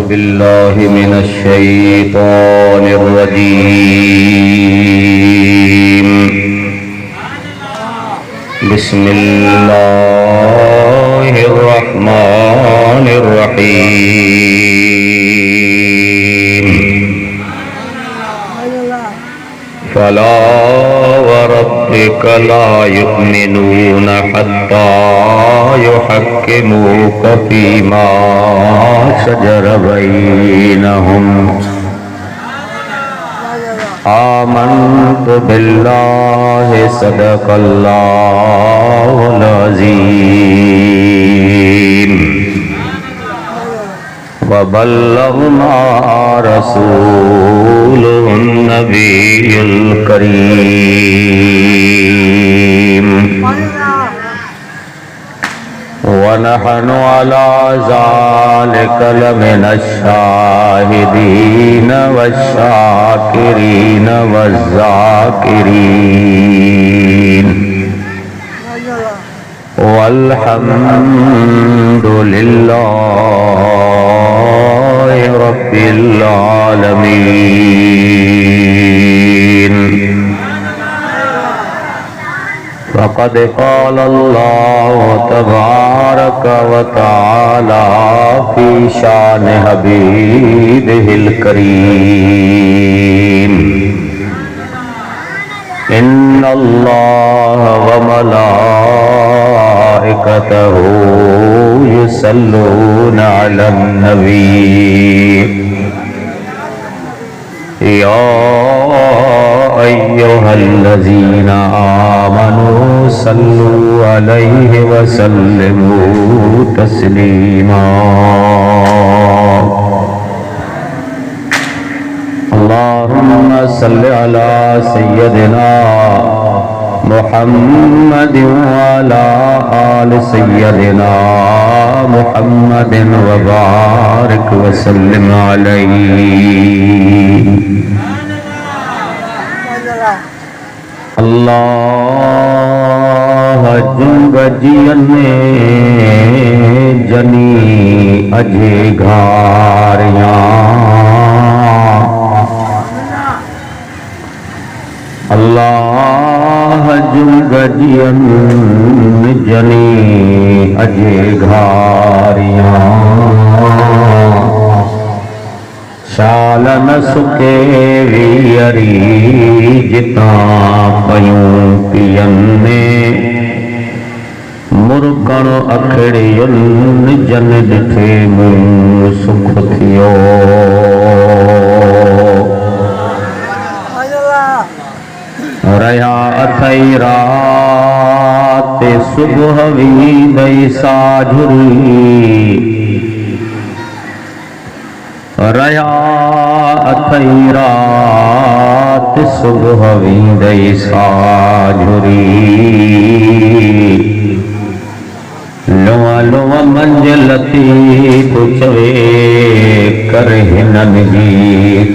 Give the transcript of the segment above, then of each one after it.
बिल्लाहि मिनश्शैतानिर्रजीम। बिस्मिल्लाहिर्रहमानिर्रहीम। फला वरब्बिका ला युमिनून हत्ता युहक्किमूक फीमा शजर बैनहुम आमन्तु बिल्लाहि सदक़ल्लाहुल अज़ीम व बल्लगना रसूलुहुन नबियुल करीम व नहनु अला ज़ालिका लमिनश्शाहिदीन वश्शाकिरीन वज़्ज़ाकिरीन वल्हम्दुलिल्लाहि रब्बिल आलमीन। फ़क़द क़ाल अल्लाहु तबारक व तआला फ़ी शान हबीबिहिल करीम इन्नल्लाह व मलाइकतहू युसल्लूना अलन नबी या अय्युहल्लज़ीना आमनू सल्लू अलैहि व सल्लिमू तस्लीमा। अल्लाहुम्मा सल्लि अला सय्यदिना मुहम्मदिन व अला आलि सय्यदिना मुहम्मदिन व बारिक व सल्लिम अलैहि। अल्लाह जुंगजियने जनी अजे घारियां अल्लाह जुंगजियन जनी अजे घारियां शाल न सुके वीयरी जिता पयूं पियने मुर्गण अखड़ियुन जन डिठे मुंह सुख थियो। रया अथई रात सुबह वींदई साझुरी रया अथई रात सुबह वींदई साझुरी लोआ लोआ मंजिलती तो चवे कर हिनन जी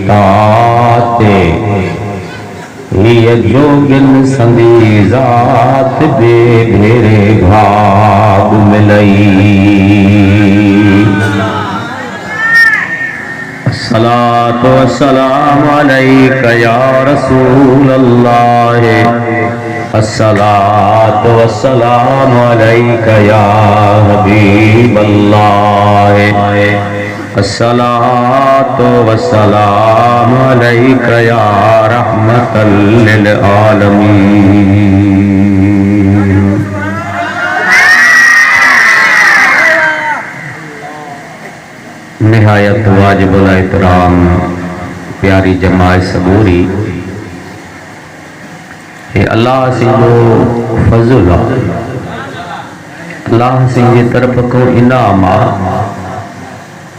ताते ये जोगिन संदी जात बे भेरे भाग मिलई। अस्सलातु वस्सलामु अलैका या रसूल अल्लाह अस्सलातु वस्सलामु अलैका या हबीब अल्लाह अस्सलातु वस्सलामु अलैका या रहमतल लिल आलमीन। निहायत वाजिबुल एहतराम प्यारी जमात सबूरी ये अल्लाह सिंहो फज़ल अल्लाह सिंह तरफ को इनाम आ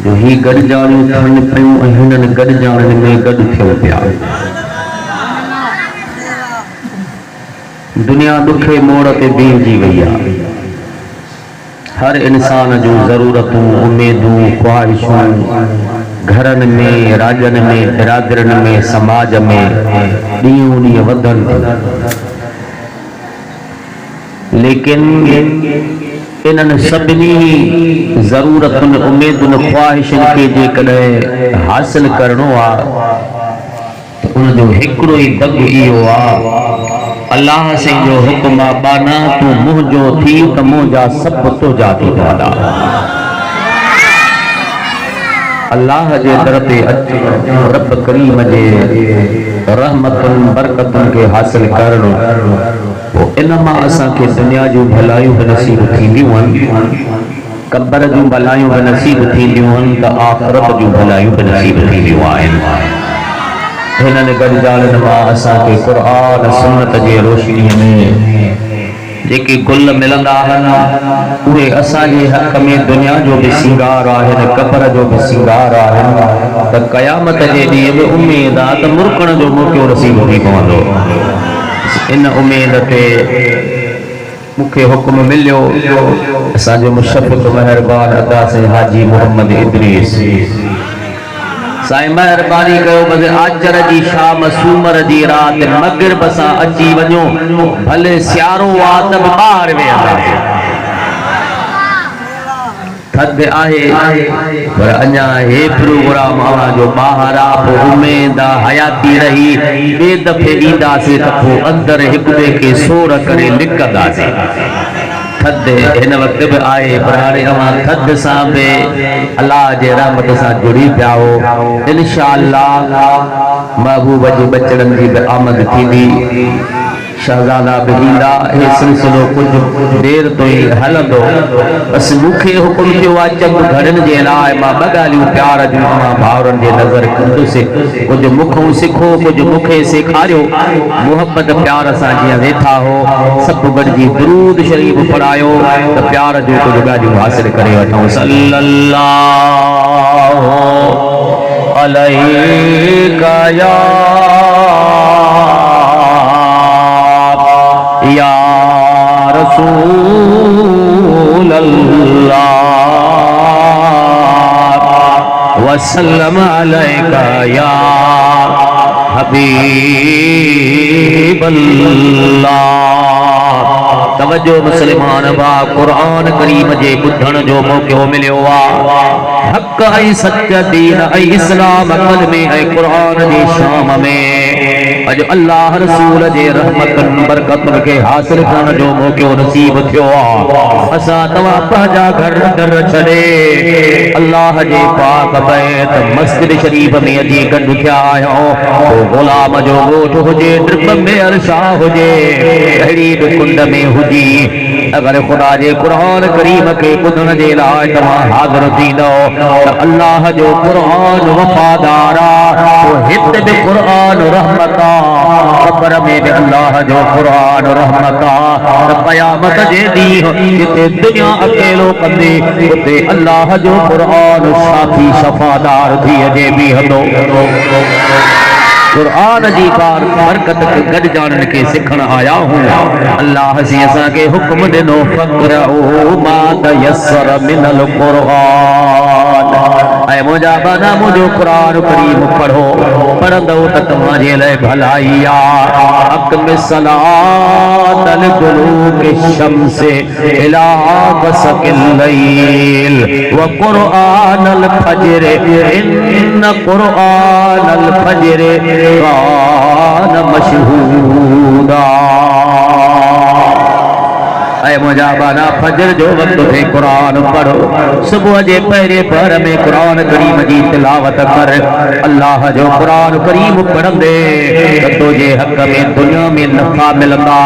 जो ही गॾ जाणियूं थियनि पियूं ऐं हिननि गॾ जाणनि में गॾु थियो पिया। दुनिया ॾुखे मोड़ ते बीहजी वई आहे। हर इंसान जूं ज़रूरतूं उमेदूं ख्वाहिशूं घरनि में राज्यनि में बिरादरनि में समाज में ॾींहों ॾींहुं वधनि थियूं। लेकिन इन्हनि सभिनी ज़रूरतुनि उमेदुनि ख्वाहिशनि खे जेकॾहिं हासिल करणो आहे त उनजो हिकिड़ो ई दग इहो आहे, अल्लाह से जो हुक्म आहे, बाना तूं मुंहिंजो थी त मुंहिंजा सभु तुंहिंजा थी पवंदा। अल्लाह जे दर ते अची रब करीम जे रहमतुनि बरकतुनि खे हासिल करणो, पोइ इन मां असांखे दुनिया जूं भलायूं बि नसीब थींदियूं आहिनि, क़ब्र जूं भलायूं बि नसीब थींदियूं आहिनि, त आख़िरत जूं भलायूं बि नसीब थींदियूं आहिनि। हिननि गॾिजालनि मां असांखे क़ुरान सुन्नत जे रोशनीअ में जेके गुल मिलंदा आहिनि उहे असांजे हक़ में दुनिया जो बि सिंगार आहिनि, क़ब्र जो बि सिंगार आहिनि, त क़यामत जे ॾींहुं बि उमेद आहे त मुरकण जो मौक़ो नसीब थी पवंदो। इन उमेद ते मूंखे हुक्म मिलियो, असांजो मुशफ़िक़ महिरबान अदा से हाजी मोहम्मद इदरीस साईं महिरबानी कयो, बस आचर जी शाम सूमर जी राति मग़रिब सां अची वञो, भले सियारो आहे त बि ॿाहिरि वेहंदा, थधि आहे पर अञा हे प्रोग्राम जो ॿाहिरि आहे, पोइ उमेद हयाती रही ॿिए दफ़े ईंदासीं त पोइ अंदरि हिक ॿिए खे सोर करे लिकंदासीं। थधि हिन वक़्त बि आहे पर हाणे अवां थधि सां बि अलाह जे रहमत सां जुड़ी पिया हो। इंशाअल्लाह महबूब जे बचड़नि जी बि आमद थींदी, शहज़ादा बि ईंदा, हे सिलसिलो कुझु देर तो ही हलंदो। बस मूंखे हुकुम थियो आहे चंद घरनि जे लाइ मां ॿ ॻाल्हियूं प्यार जूं मां भाउरनि जे नज़र कंदुसि, कुझु मूंखां सिखो, कुझु मूंखे सेखारियो। मुहबत प्यार सां जीअं वेठा हो सभु गॾिजी दुरूद शरीफ़ पढ़ायो त प्यार जूं कुझु ॻाल्हियूं हासिल करे वठूं। सल्लल्लाहु अलैका या रसूल अल्लाह वसल्लम अलैका या हबीब अल्लाह। तवज्जो मुस्लिमान बा, कुरान करीम जे ॿुधण जो मौक़ो मिलियो आहे। हक़ ऐं सच दीन ऐं इस्लाम अमल में ऐं कुरान जी शाम में अॼु अल्लाह रसूल जे रहमतुनि बरकतुनि खे हासिल करण जो मौक़ो नसीब थियो आहे। असां तव्हां पंहिंजा घर दर छॾे अल्लाह जे पाक बैत मस्जिद शरीफ़ में अची गॾु थिया आहियूं। पोइ ग़ुलाम जो ॻोठ हुजे, ड्रिप में अरशा हुजे, अहिड़ी बि कुंड में हुजी, अगर खुदा जे कुरान करीम के ॿुधण जे लाइ तव्हां हाज़िर थींदो त अल्लाह जो कुरान वफ़ादार आहे। हिते बि कुरान रहमत आहे, क़ब्र में बि अल्लाह जो कुरान रहमत आहे। त क़यामत जे ॾींहुं जिते दुनिया अकेलो कंदी उते अल्लाह जो कुरान साथी शफ़ादार थी अचे बीहंदो। कुरान जी बरकत गॾ जाननि के सिखण आया हूं। अल्लाह से असांखे हुक्म ॾिनो फ़क़रऊ मा तयस्सर मिनल कुरान, ऐं मुंहिंजा बाना मुंहिंजो कुरान करीम पढ़ो, पढ़ंदो त तव्हांजे लाइ भलाई आहे। अक़िमिस्सलात लिदुलूकी शम्स इला ग़सक़िल लैल व क़ुरआनल फज्र इन्न क़ुरआनल फज्र कान मशहूदा। ऐ मुंहिंजा बाना फजर जो वक़्त थे कुरान पढ़ो, सुबुह जे पहिरे पहर में कुरान करीम जी तिलावत कर। अल्लाह जो कुरान करीम पढ़ंदे त तुझे हक़ में दुनिया में नफ़ा मिलंदा।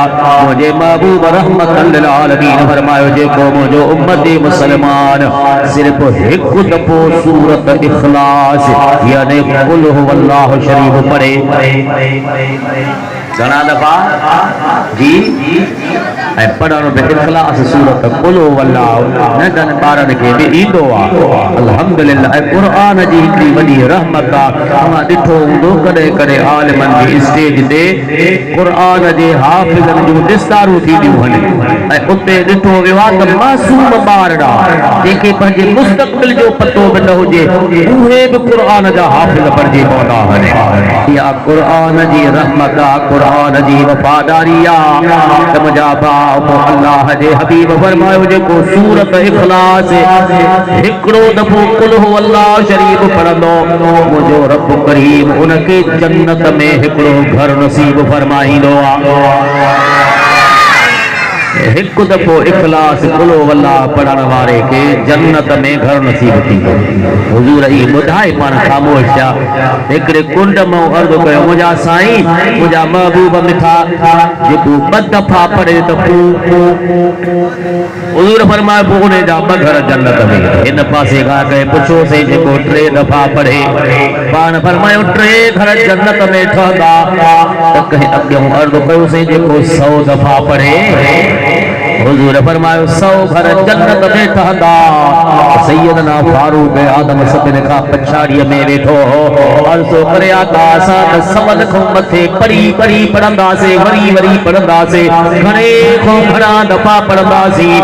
मुंहिंजे महबूब रहमतुल लिल आलमीन फरमायो, जेको मुंहिंजो उम्मती मुसलमान सिर्फ़ हिकु दफ़ो सूरत इख़लास यानी कुल हुवल्लाहु शरीफ पढ़े, घणा दफ़ा जी ऐं पढ़ण में इख़लास सूरत कुल हुवल्लाहु नंढनि ॿारनि खे बि ईंदो आहे। अल्हम्दुलिल्लाह। ऐं क़ुरान जी हिकिड़ी वॾी रहमत आहे। तव्हां ॾिठो हूंदो कॾहिं कॾहिं आलिमनि जी स्टेज ते क़ुरान जे हाफ़िज़नि जूं दिस्तारूं थींदियूं आहिनि, ऐं उते ॾिठो वियो आहे त मासूम ॿार जंहिंखे पंहिंजे मुस्तक़बिल जो पतो बि न हुजे उहे बि क़ुरान जा हाफ़िज़ बणिजी पवंदा आहिनि। इहा क़ुरान जी रहमत आहे। कुरान जी वफादारिया त मुंहिंजा भाउ अल्लाह जे हबीब फरमायो जेको सूरत इखलास हिकिड़ो दफ़ो कुल हु अल्लाह शरीफ पढ़ंदो मुंहिंजो रब करीम उनखे जन्नत में हिकिड़ो घर नसीब फरमाईंदो आहे। एक दफ़ो इखलास कुल हु अल्लाह पढ़ण वारे के जन्नत में घर नसीब थींदो। हुजूर ई ॿुधाए पाण ख़ामोश थिया। हिकिड़े कुंड मां अर्ज़ कयो मुंहिंजा साईं मुंहिंजा महबूब मिठा जेको ॿ दफ़ा पढ़े त हुजूर फरमाए पोइ उन जा ॿ घर जन्नत में। हिन पासे खां कंहिं पुछियोसीं जेको 3 दफ़ा पढ़े पाण फरमायो 3 घर जन्नत में ठहंदा। त कंहिं अॻियां अर्ज़ कयोसीं जेको 100 दफ़ा पढ़े हुजूर फरमायो 100 घर जन्नत में ठहंदा। सैयदना फारूक आदम सभिनि खां पछाड़ीअ में वेठो अर्ज़ करे आका असां त सवल खां मथे पढ़ी पढ़ी पढ़ंदासीं वरी वरी पढ़ंदासीं घणे खां घणा दफ़ा पढ़ंदासीं।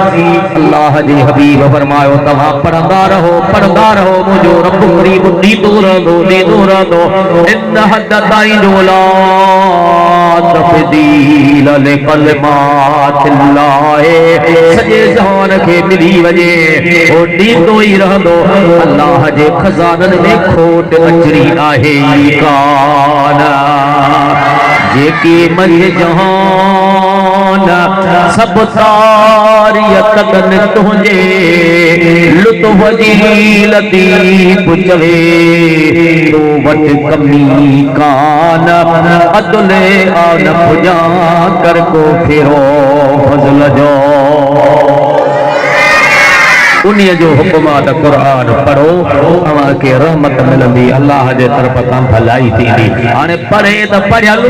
अल्लाह जे हबीब फरमायो तव्हां पढ़ंदा रहो मुंहिंजो रब करीम ॾींदो रहंदो इन हद ताईं जो ला तब्दील लिकलिमातिल्लाह सॼे जहान खे मिली वञे हो ॾींदो ई रहंदो। अल्लाह जे खज़ाननि में खोट अचरी आहे ई कान जेके मंझि जहान सब तारियत कनि तुंहिंजे लुत्फ़ जी लतीफ़ चवे तो वटि कमी कान अदले आन पुजा कर को फिरो फज़ल जो उन्हीं जो हुक्म आहे त क़ुरान पढ़ो तव्हां खे रहमत मिलंदी अल्लाह जे तरफ़ खां भलाई थींदी। हाणे पढ़े त पढ़ियल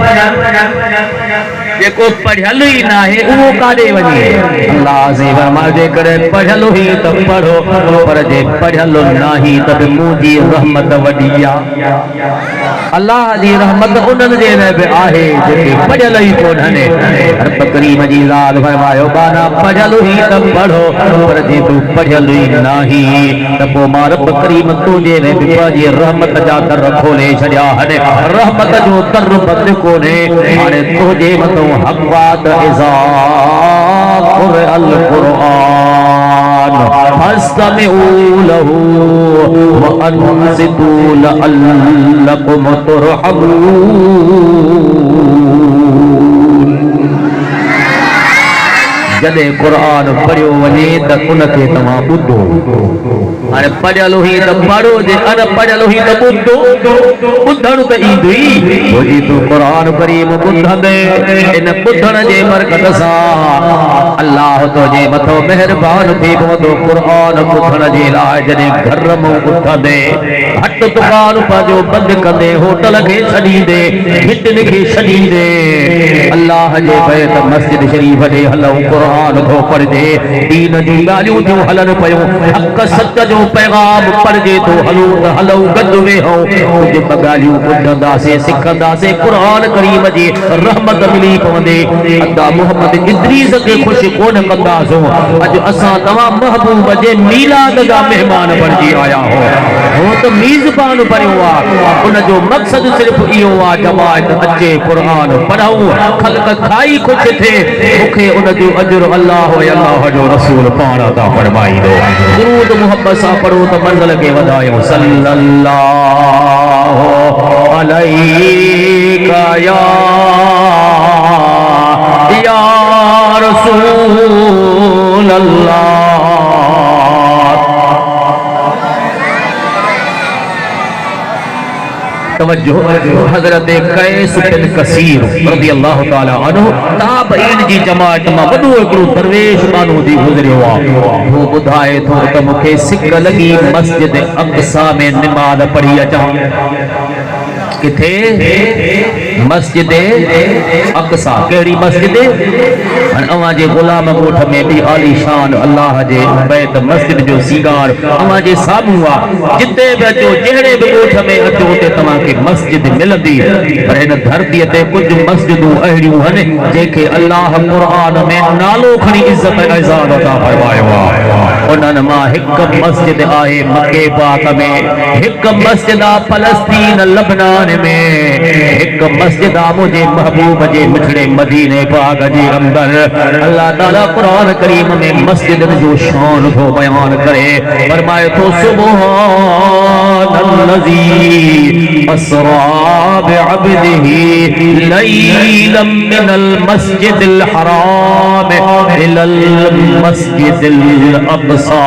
जेको पढ़ियल ई न आहे उहो काॾे वञे। अल्लाह से फरमाए जेकॾहिं पढ़ियल ई त पढ़ो पर जे पढ़ियल नाही त बि मुंहिंजी रहमत वॾी आहे। अल्लाह जी रहमत उन्हनि जे लाइ बि आहे जेके पढ़ियल ई कोन्हनि। रब करीम जी ज़ात फरमायो बाना पढ़ियल ई त पढ़ो पर जे तूं पढ़ियल ई नाही त पोइ मां रब करीम तुंहिंजे लाइ बि पंहिंजी रहमत जा दर खोले छॾिया आहिनि। रहमत जो दर बंदि कोन्हे। हाणे तुंहिंजे मथां हक़ इज़ा क़ुरिअल क़ुरआन फस्तमिऊ लहू व अनसितू लअल्लकुम तुरहमून। जॾहिं क़ुरान पढ़ियो वञे त उनखे तव्हां ॿुधो। हाणे पढ़ियल हुई त पढ़ो जे अन पढ़ियल हुई त ॿुधो। ॿुधण त ईंदो ई छोजी तूं क़ुरान करीम ॿुधंदे इन ॿुधण जे बरकत सां अल्लाह तुंहिंजे मथां महिरबान थी पवंदो। क़ुरान ॿुधण जे लाइ जॾहिं घर मां ॿुधंदे हट दुकान पंहिंजो बंदि कंदे होटल खे छॾींदे मिटनि खे छॾींदे अल्लाह जे बैत मस्जिद शरीफ ॾे हलूं क़ुरान थो पढ़जे दीन जूं ॻाल्हियूं थियूं हलनि पयूं हक़ सच जो पैगाम पढ़जे थो हलूं त हलूं गॾु वेहूं कुझु ॻाल्हियूं ॿुधंदासीं सिखंदासीं क़ुरान करीम जी रहमत मिली पवंदी। अदा मोहम्मद इद्रीस खे ख़ुशि कोन कंदासूं। अॼु असां तव्हां महबूब जे मीलाद जा महिमान बणिजी आया हो त मीज़बान बणियो आहे। उनजो मक़सद सिर्फ़ु इहो आहे जमायत अचे क़ुरान पढ़ूं ख़ल्क़ खाई ख़ुशि थिए मूंखे उनजो अजर अल्लाह जो रसूल पाण अता फरमाईंदो। दुरूद मोहब्बत सां पढ़ो त मंज़िल खे वधायूं। सल्लल्लाहु अलैका या रसूल अल्लाह। तवज्जो हज़रत कैस बिन कसीर रज़ियल्लाहु ताला अन्हु ताबईन जी जमात मां वॾो हिकिड़ो दरवेश माण्हू थी गुज़रियो आहे। हू ॿुधाए थो त मूंखे सिक लॻी मस्जिद अक़सा में निमाज़ पढ़ी अचां। किथे? मस्जिद अक़सा। कहिड़ी मस्जिद? अवां जे गुलाम ॻोठ में बि आलीशान अल्लाह जे बैत मस्जिद जो सीगार अवां जे साम्हूं आहे। जिते बि अचो जहिड़े बि ॻोठ में अचो उते तव्हांखे मस्जिद मिलंदी। पर हिन धरतीअ ते कुझु मस्जिदूं अहिड़ियूं आहिनि जंहिंखे अल्लाह क़ुरान में नालो खणी इज़त एज़ाज़ अता फरमायो आहे। उन्हनि मां हिकु मस्जिद आहे मके पाक में, हिकु मस्जिद आहे फलस्तीन लबनान में, एक मस्जिद आ मुझे महबूब जे मिठड़े मदीने पाक जे अंदर। अल्लाह ताला कुरान करीम में मस्जिद जो शान को बयान करे, फरमाए तो सुब्हानल्लज़ी अस्रा बिअब्दिही लैलन मिनल मस्जिदिल हराम इलल मस्जिदिल अक़सा।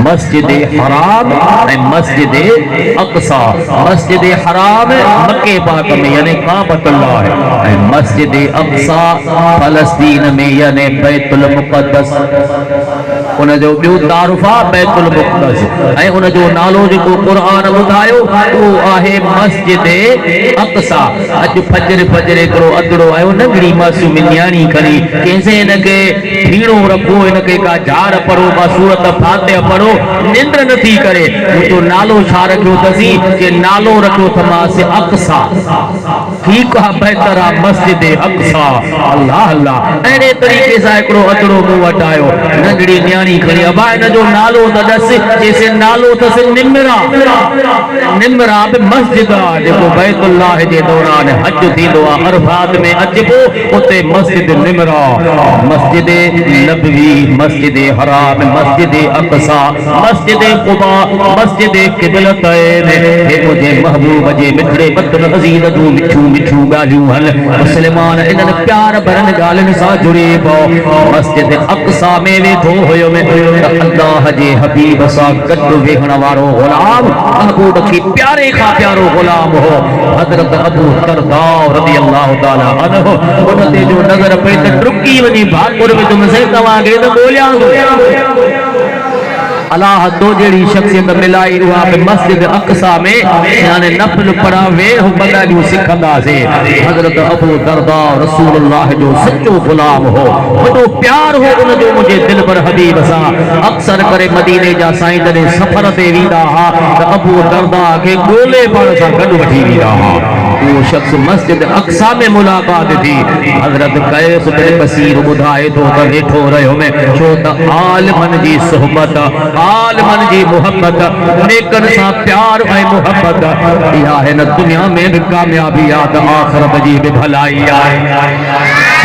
मस्जिद हराम मस्जिद अक़सा। मस्जिद हराम मक्के पाक में यानी काबतुल्लाह है, मस्जिद अक़सा फलस्तीन में यानी बैतुल मुक़द्दस। उन जो ॿियो तारुफ़ आहे बैतुल मुक़द्दस, ऐं उन जो नालो जेको क़ुरान ॿुधायो उहो आहे मस्जिद अक़सा। अॼु फजर हिकिड़ो अदड़ो आयो नंढड़ी मासूम न्याणी खणी, कंहिंसे हिनखे भीड़ो रखो, हिनखे का झाड़ पढ़ो, का सूरत फातिहा पढ़ो, निंड नथी करे। मुंहिंजो नालो छा रखियो अथसी? कि नालो रखियो अथमांसि अक़सा। ठीकु आहे, बहितर आहे मस्जिद अक़सा। अल्लाह अल्लाह। अहिड़े तरीक़े सां हिकिड़ो अदड़ो मूं वटि आयो, नंढड़ी न्याणी खणी, अबा हिन जो नालो त ॾस। चइसि नालो अथसि निमरा। निमरा बि मस्जिद आहे जेको बैतुल्लाह जे दौरान हज थींदो आहे, अरफात में अचिबो, उते मस्जिद निमरा, मस्जिद नबवी, मस्जिद हराम, मस्जिद अक़सा, मस्जिद क़ुबा, मस्जिद क़िबलतैन। हे मुझे महबूब जे मिठड़े वतन अज़ीज़ जूं मिठियूं मिठियूं ॻाल्हियूं हल, मुस्लमान इन्हनि प्यार भरनि ॻाल्हियुनि सां जुड़ी पओ। मस्जिद अक़सा में वेठो हुयो में अल्लाह जे हबीब सां गॾु वेहण वारो ग़ुलाम, महबूब खे प्यारे खां प्यारो ग़ुलाम हो हज़रत अबू दरदा रज़ियल्लाहु ताला अन्हु। उन ते जो नज़र पई त डुकी वञी भाकुर में तुम से तव्हांखे त ॻोल्हियां। अल्लाह दो जहिड़ी शख्सियत मिलाई उहा बि मस्जिद अक़सा में यानी नफ़िल पढ़ा वे बदालियूं सिखंदासीं। हज़रत अबू दरदा रसूलुल्लाह जो सच्चो ग़ुलाम हो, वॾो प्यार हो उन जो मुंहिंजे दिल पर हबीब सां। अक्सर करे मदीने जा साईं जॾहिं सफ़र ते वेंदा हुआ त अबू दरदा खे ॻोल्हे पाण सां गॾु वठी वेंदा हुआ। वो शख्स मस्जिद अक़सा में मुलाकात थी। हज़रत कैस बिन कसीर ॿुधाए थो त वेठो रहियो में, छो त आलिमन जी सुहबत, आलिमन जी मोहब्बत, नेकन सां प्यार ऐं मोहब्बत इहा हिन दुनिया में भी कामयाबी आहे त आख़िरत जी भी भलाई आहे।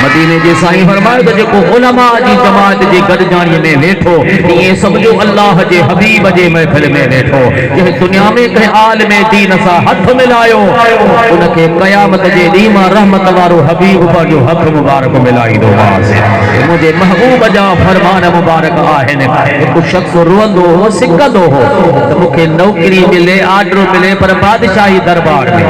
मदीने जे साईं फरमायो त जेको उलमा जी जमात जी गॾजाणीअ में वेठो, इएं सम्झो अल्लाह जे हबीब जे महफ़िल में वेठो। जंहिं दुनिया में कंहिं आलिम दीन सां हथ मिलायो, उनखे क़यामत जे ॾींहुं मां रहमत वारो हबीब पंहिंजो हथ मुबारक मिलाईंदो वासि। मुंहिंजे महबूब जा फरमान मुबारक आहिनि। हिकु शख़्स रोअंदो हो, सिकंदो हो त मूंखे नौकरी मिले, आर्डर मिले, पर बादशाही दरबार में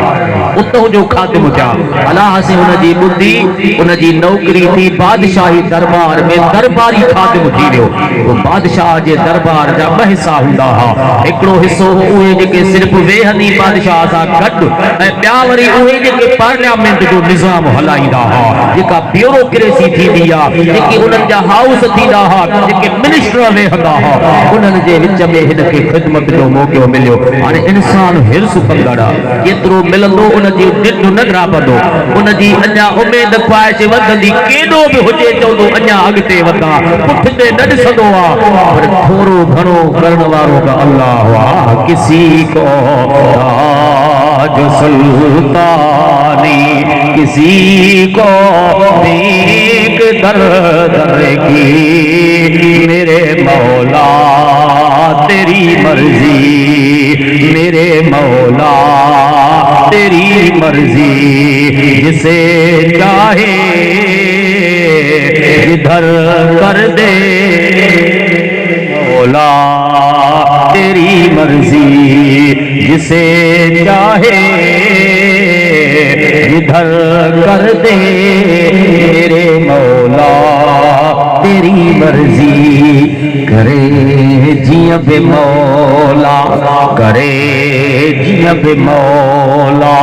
उतो जो खादिम थिया। अलाह से उनजी ॿुधी, उनजी नौकरी थी बादशाही दरबार में, दरबारी खादिम थी वियो। वो बादशाह जे दरबार जा ॿ हिस्सा हूंदा हुआ। हिकिड़ो हिस्सो हो उहे जेके सिर्फ़ वेहनी बादशाह सां गॾु, ऐं ॿिया वरी उहे जेके पार्लियामेंट जो निज़ाम हलाईंदा हुआ, जेका ब्यूरोक्रेसी थींदी आहे, जेके उन्हनि जा हाउस थींदा हुआ, जेके मिनिस्टर वेहंदा हुआ, उन्हनि जे विच में हिनखे ख़िदमत जो मौक़ो मिलियो। हाणे इंसान हिर्स कंदड़ आहे, जेतिरो मिलंदो उनजी दिल न ड्रापंदो, उनजी अञा उमेद ख्वाहिश वधंदी, केॾो बि हुजे चवंदो अञा अॻिते वधा, पुठिते न ॾिसंदो आहे। पर थोरो घणो करण वारो त अल्लाह आहे। किसी को ताज सुल्तानी, किसी को नेक दर दर की, मेरे मौला तेरी मर्जी, मेरे मौला तेरी मर्जी, जिसे चाहे इधर कर दे मौला तेरी मर्जी, जिसे चाहे इधर कर दे मेरे मौला तेरी मर्जी। करे जियां बे मौला, करे जियां बे मौला,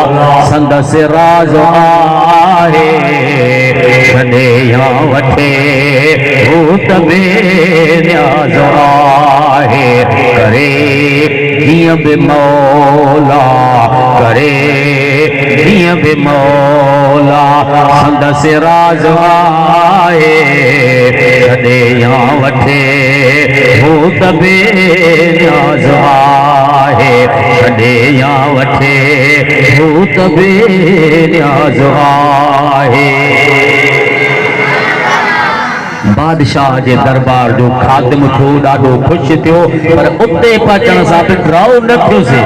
संदस राज आहे छॾे या वठे हू त बेनियाज़ आहे। करे जियां बे मौला, करे जियां बे मौला, संदस राज आहे छॾे या वठे हू त बेनियाज़ आहे, छॾे या वठे भूत बेनियाज़ आहे। बादशाह जे दरबार जो खादिम थियो ॾाढो ख़ुशि थियो, पर उते पहुचण सां बि ड्राउ न थियोसीं।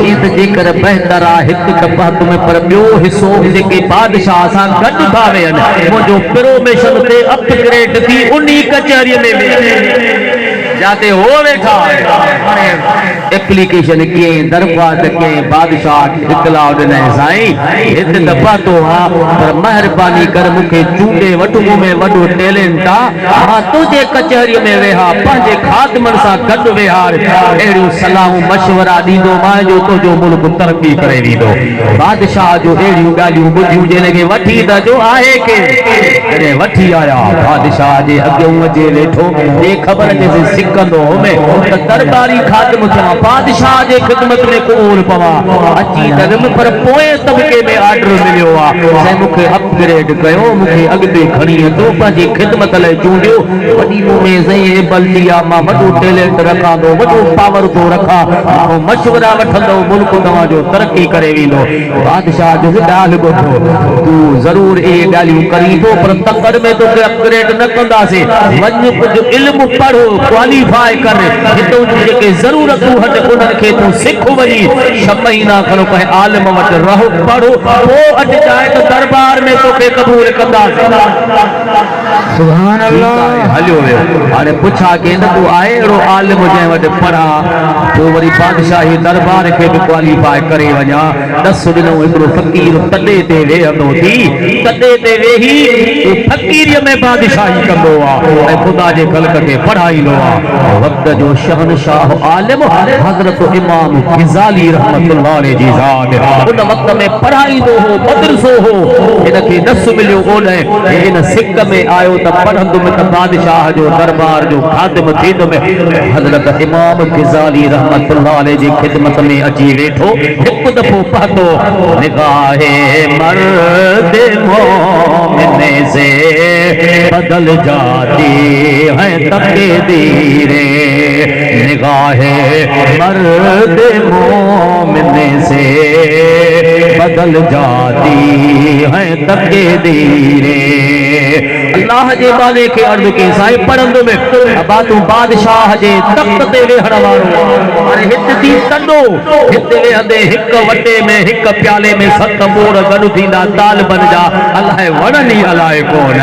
ईअं त जेकर बहितर आहे हिकु टपहत में, पर ॿियो हिसो जेके बादशाह सां गॾु था वेहनि, मुंहिंजो प्रोमेशन ते अपग्रेड थी उन्ही कचहरीअ में जाते हो वेठा एप्लीकेशन कीअं दरख़्वास्त कीअं बादशाह इतलाउ ॾिनई साईं हिते त पतो आहे, पर महिरबानी कर मूंखे चूंडे वटि में वॾो टैलेंट आहे, मां तुंहिंजे कचहरीअ में वेहा पंहिंजे खादिमनि सां गॾु वेहार, अहिड़ियूं सलाहूं मशवरा ॾींदो मां जो तुंहिंजो मुल्क तरक़ी करे वेंदो। बादशाह जो अहिड़ियूं ॻाल्हियूं ॿुधियूं जंहिंखे वठी त जो आहे के जॾहिं वठी आया बादशाह जे अॻियां अचे वेठो, जे ख़बर जे सिकंदो में त दरबारी खादिम थिया बादशाह जे ख़िदमत में क़बूल पवा अची तगम, पर पोए तबके में ऑर्डर मिलियो आहे से मूंखे अपग्रेड कयो, मूंखे अॻिते खणी अचो, पंहिंजी ख़िदमत लाइ चूंडियो। वॾी में सही एबलिटी आहे, मां वॾो टैलेंट रखां थो, वॾो पावर थो रखां, ऐं मशवरा वठंदो मुल्क तव्हांजो तरक़ी करे वेंदो। बादशाह जो ॻाल्हि ॿुधो, तूं ज़रूर इहे ॻाल्हियूं करी थो, पर तकड़ में तोखे अपग्रेड न कंदासीं, वञ कुझु इल्मु पढ़ो, क्वालीफाई कर, हितों जेके ज़रूरतूं हट उन्हनि खे तूं सिख वञी 6 महीना खणो कंहिं आलिम वटि रहो पढ़ो, पोइ अॼु चाहे त दरबार में तोखे क़बूल कंदासीं। सुभान अल्लाह हलियो वियो। हाणे पुछा के न तूं आहे अहिड़ो आलिम जंहिं वटि पढ़ा, पोइ वरी बादशाही दरबार खे बि क्वालीफाई करे वञा। दस ॾिनो हिकिड़ो फ़क़ीर तॾे ते वेहंदो थी, तॾे ते वेही फ़क़ीरीअ में बादशाही कंदो आहे ऐं ख़ुदा जे ख़ल्क़ खे पढ़ाईंदो आहे। वक़्त जो शहनशाह आलिम हज़रत इमाम ग़ज़ाली रहमतुल्लाह अलैहि जी ज़ात उन वक़्त में पढ़ाईंदो हो, मदरसो हो, हिनखे दस मिलियो ओॾे हिन सिक में आयो त पढ़ंदुमि त बादशाह जो दरबार जो खादिम थींदुमि। हज़रत इमाम ग़ज़ाली रहमतुल्लाह अलैहि जी ख़िदमत में अची वेठो, हिकु दफ़ो पढ़ंदो निगाहे मर्द मोमिन से बदल जाती है तकदीरे, निगाहे मर्द मोमिन से बदल जाती है तकदीरे। अल्लाह जे बाले के अर्ज़ के साईं पढ़ंदो में अबा तूं बादशाह जे तख़्त ते वेहण वारो अरे हिते थी तंडो, हिते वेहंदे हिक वटे में हिक प्याले में 7 मोर गॾु थींदा ताल बन जा, अलाए वणनी अलाए कोन,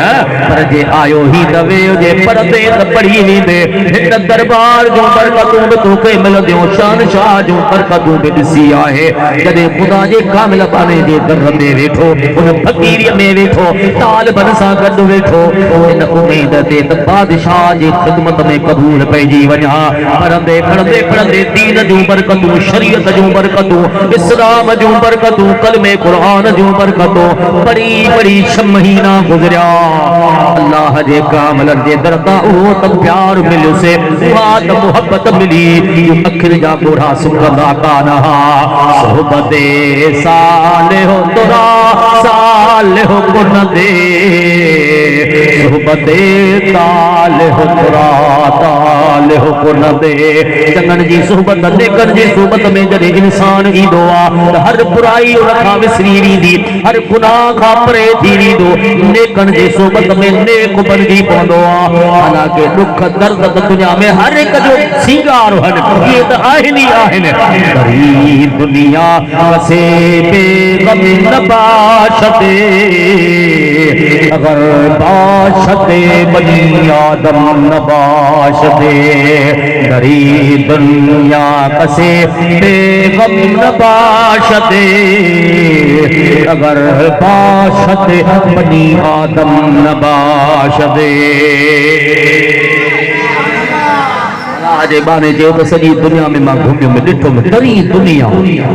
पर जे आयो ही त वेह जे पढ़ंदे त पढ़ी वेंदे। हिन दरबार जो बरकतूं बि तोखे मिलंदियूं, शहनशाह जो बरकतूं बि ॾिसी आहे। जॾहिं ख़ुदा जे कामिल बाने जे दर ते वेठो, उन फ़क़ीरीअ में वेठो, तालिबन सां गॾु वेठो, इन उम्मीद ते त बादशाह जी ख़िदमत में क़बूल पइजी वञा। पढ़ंदे पढ़ंदे पढ़ंदे दीन जूं बरकतूं, शरीयत जूं बरकतूं, इस्लाम जूं बरकतूं, कलमे क़ुरान जूं बरकतूं पढ़ी पढ़ी 6 महीना गुज़रिया। अल्लाह जे कामिल जे दर तां उहो त प्यार मिलियोसे, उहा त मुहबत मिली, अखिर जा ॻोढ़ा सुकंदा कान हा। सोहबते सालिहो तुरा सालिहो कुन दे, सोहबते तालिहो तुरा तालिहो कुन दे। चङनि जी सोहबत, नेकनि जी सोहबत में जॾहिं इंसान ईंदो आहे त हर बुराई उन खां विसरी वेंदी, हर गुनाह खां परे थी वेंदो। नेकनि जी सोहबत में नेक बणिजी पवंदो आहे। हालांकि दुख दर्द त दुनिया में हर हिक जो सींगार आहिनि, इहे त आहिनि ई आहिनि। बड़ी दुनिया कसे बेगम न बाशते, अगर बाशते बनी आदम न बाशते। बड़ी दुनिया कसे बेगम न बाशते, अगर बाशते बनी आदम न बाशते। जे बाने जो तो सॼी दुनिया में मां घुमियुमि ॾिठुमि, बड़ी दुनिया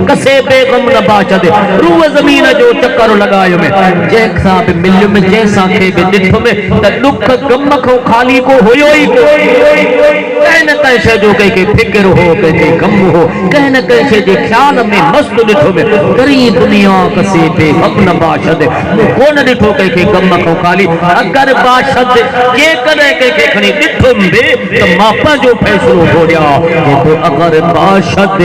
कसे बेगम न बाशते, रूह ज़मीन जो चक्कर लॻायुमि, जंहिंसां बि मिलियुमि, जंहिंसां खे बि ॾिठुमि त ॾुख गम खां ख़ाली को हुयो ई कंहिं न कंहिं शइ जो कंहिंखे फिक्र हो, कंहिंखे गम हो, कंहिं न कंहिं शइ जे ख़्याल में मस्तु ॾिठुमि। बड़ी दुनिया कसे बेगम न बाशते, मूं कोन ॾिठो कंहिंखे गम खां ख़ाली। अगरि बाशते जेकॾहिं कंहिंखे खणी ॾिठुमि बि त मां पंहिंजो फ़ैसिलो शुरू हो गया तो अगर बाशद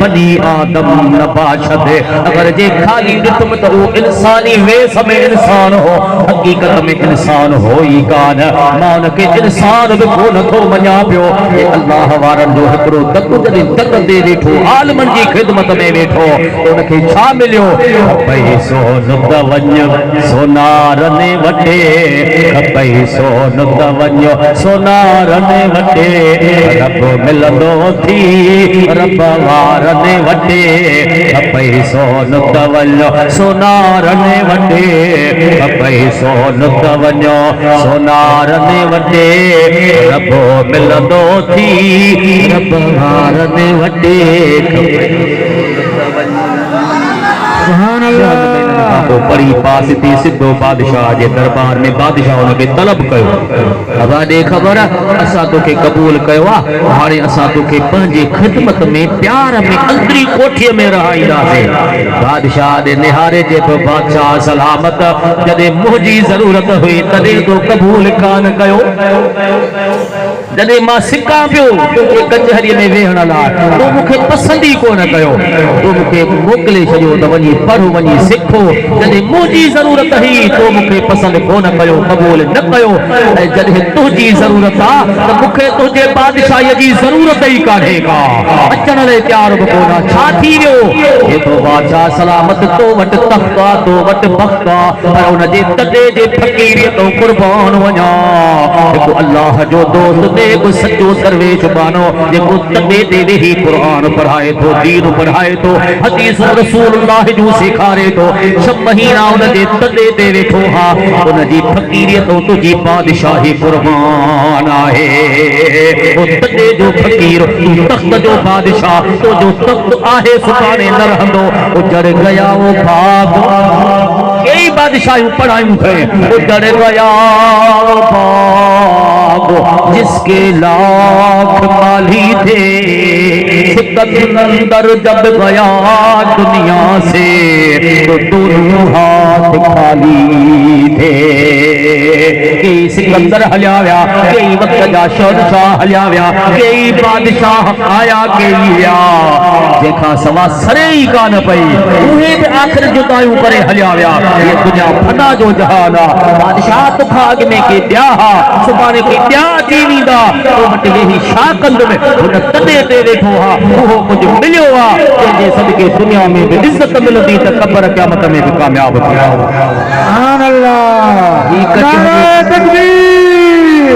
बनी आदम न बाशद अगर जे खाली तुम तो इंसानी वेस में इंसान हो हकीकत में इंसान हो ही कान मान के इंसान भी को न थो मञा पियो अल्लाह वारन जो हिकड़ो तक जॾहिं तक दे वेठो आलमन जी खिदमत में वेठो तो उनखे छा मिलियो भई सोन त वञ सोनार ने वटे भई सोन त वञ सोनार ने वटे रब मिलंदो थी रब वार ने वटे भई सोन त वञ सोनार ने वटे भई सोन त वञ सोनार ने वटे रब मिलंदो थी रब वार ने वटे सुभान अल्लाह तो बड़ी पास थी सिद्धो बादशाह जे दरबार में बादशाह उनके तलब कयो अबा दे खबर असा तो के कबूल कयो हाणे असा तो के पंजे खिदमत में प्यार में अंदरी कोठी में रहाईंदा से बादशाह दे निहारे जे तो बादशाह सलामत जदे मुझी जरूरत हुई तदे तो कबूल कान कयो जदे मां सिका पियो के कचहरी में वेहण ला तो मुखे पसंद ही कोन कयो तो मुखे मोकले छयो तो वनी पढ़ो वनी सिखो जदे मुझी जरूरत ही तो मुखे पसंद कोन कयो कबूल न कयो जदे तुझी जरूरत आ तो मुखे तुझे बादशाह जी जरूरत ही काहे का अचन ले तैयार कोना छा थी वियो ये तो बादशाह सलामत तो वट तख्ता तो वट बख्ता पर उन जे तदे जे फकीर तो कुर्बान वना देखो अल्लाह जो दोस्त दे को सच्चो दरवेश बानो जेको तदे दे ही कुरान पढ़ाए तो दीन पढ़ाए तो हदीस रसूलुल्लाह जो सिखारे तो सब महीना उन जे तदे दे वेठो हा उन जी फकीरियत तो तुझी बादशाही कुर्बान आहे ओ तदे जो फकीर तख्त जो बादशाह तो जो तख्त आहे सुभाणे न रहंदो उजड़ गया वो भाग कई बादशाह पढ़ायूं थे उजड़ गया भाग जिसके लाख माली थे सिकंदर जब गया दुनिया से तो दोनों हाथ खाली थे कई सिकंदर हलिया विया कई वक्त जा शहंशाह हलिया विया कई बादशाह आया कई विया जेखा सवा सरे ही कान पई उहे भी आखिर जुदायूं करे हलिया विया ये दुनिया फना जो जहान आ बादशाह तो खाग में के दिया सुभाणे के दिया थी वींदा तो वटि वेही छा कंदुमि हुन तॾहिं ते वेठो हा उहो कुझु मिलियो आहे जंहिंजे सदके दुनिया में बि इज़त मिलंदी त क़ब्र क़यामत में बि कामयाब थी सुभान अल्लाह नारे तकबीर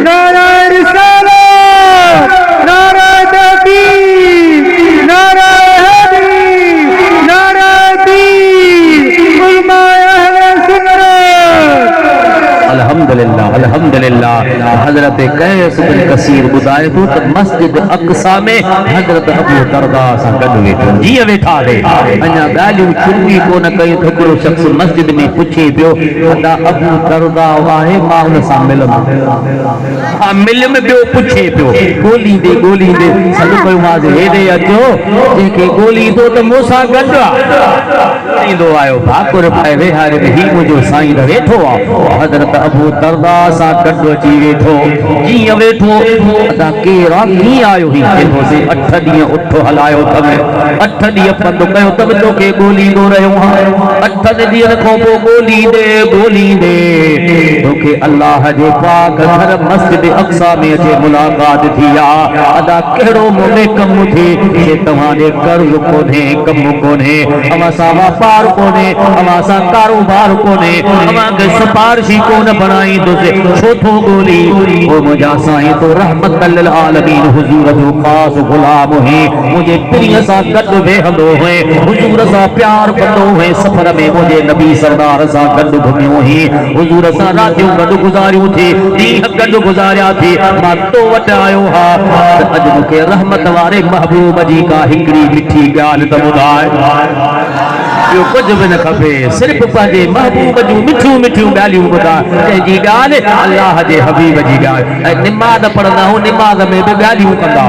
नारे रिसालत नारे तकबीर नारे हदीस नारे दीन उलमा अहले सुन्नत अल्हम्दुलिल्लाह अल्हम्दुलिल्लाह हजरत कैस बिन कसीर बुधाए तो मस्जिद अक्सा में हजरत अबू दरदा सा गड वेठो जी वेठा दे अन्या गालियूं छुरी को न कई हिकिड़ो शख्स मस्जिद में पूछे पियो अदा अबू दरदा वाहे मां उन सा मिलंदो हां मिल में पियो पूछे पियो गोलींदे सॾु कयो मां हेॾे अचो जेके गोलींदो त मूंसां गॾु आहे ईंदो आयो भाकुर पाए वेहारे ही मुंहिंजो साईं वेठो आहे हजरत अबू दरदा सा गॾु अची वेठो जीअं वेठो अदा केरा कीअं आयो ही देखो से 8 ॾींहं उठो हलायो तब 8 ॾींहं पंधु कयो तब तोखे गोलींदो रहियो हां 8 ॾींहं खां पोइ गोलींदे तोखे अल्लाह जे पाक घर मस्जिद अक्सा में अचे मुलाकात थी आहे अदा कहिड़ो मूं कम थे जे तव्हांजे कर्ज़ कोन्हे कम कोन्हे अवां सां वापार कोन्हे अवां सां कारोबार कोन्हे अवांखे सिफारिशी कोन बणाईंदुसि छो थो गोली ओ मुंहिंजा साईं तो रहमत लिल आलमीन हुजूर जो ख़ास गुलाम है मुझे प्रिय सां गॾु वेहंदो है हुजूर सां प्यार कंदो है सफ़र में मुझे नबी सरदार सां गॾु घुमियो है हुजूर सां रातियूं गॾु गुज़ारियूं थी ॾींहं गॾु गुज़ारिया थी मां तो वटि आयो हा अॼु मूंखे रहमत वारे महबूब जी का हिकिड़ी मिठी ॻाल्हि त ॿुधाए कुछ भी न खपे सिर्फ पंहिंजे महबूब जूं मिठियूं ॻाल्हियूं ॿुधा जंहिंजी ॻाल्हि अल्लाह जे हबीब जी ॻाल्हि ऐं निमाज़ पढ़ंदा आहियूं निमाज़ में बि ॻाल्हियूं कंदा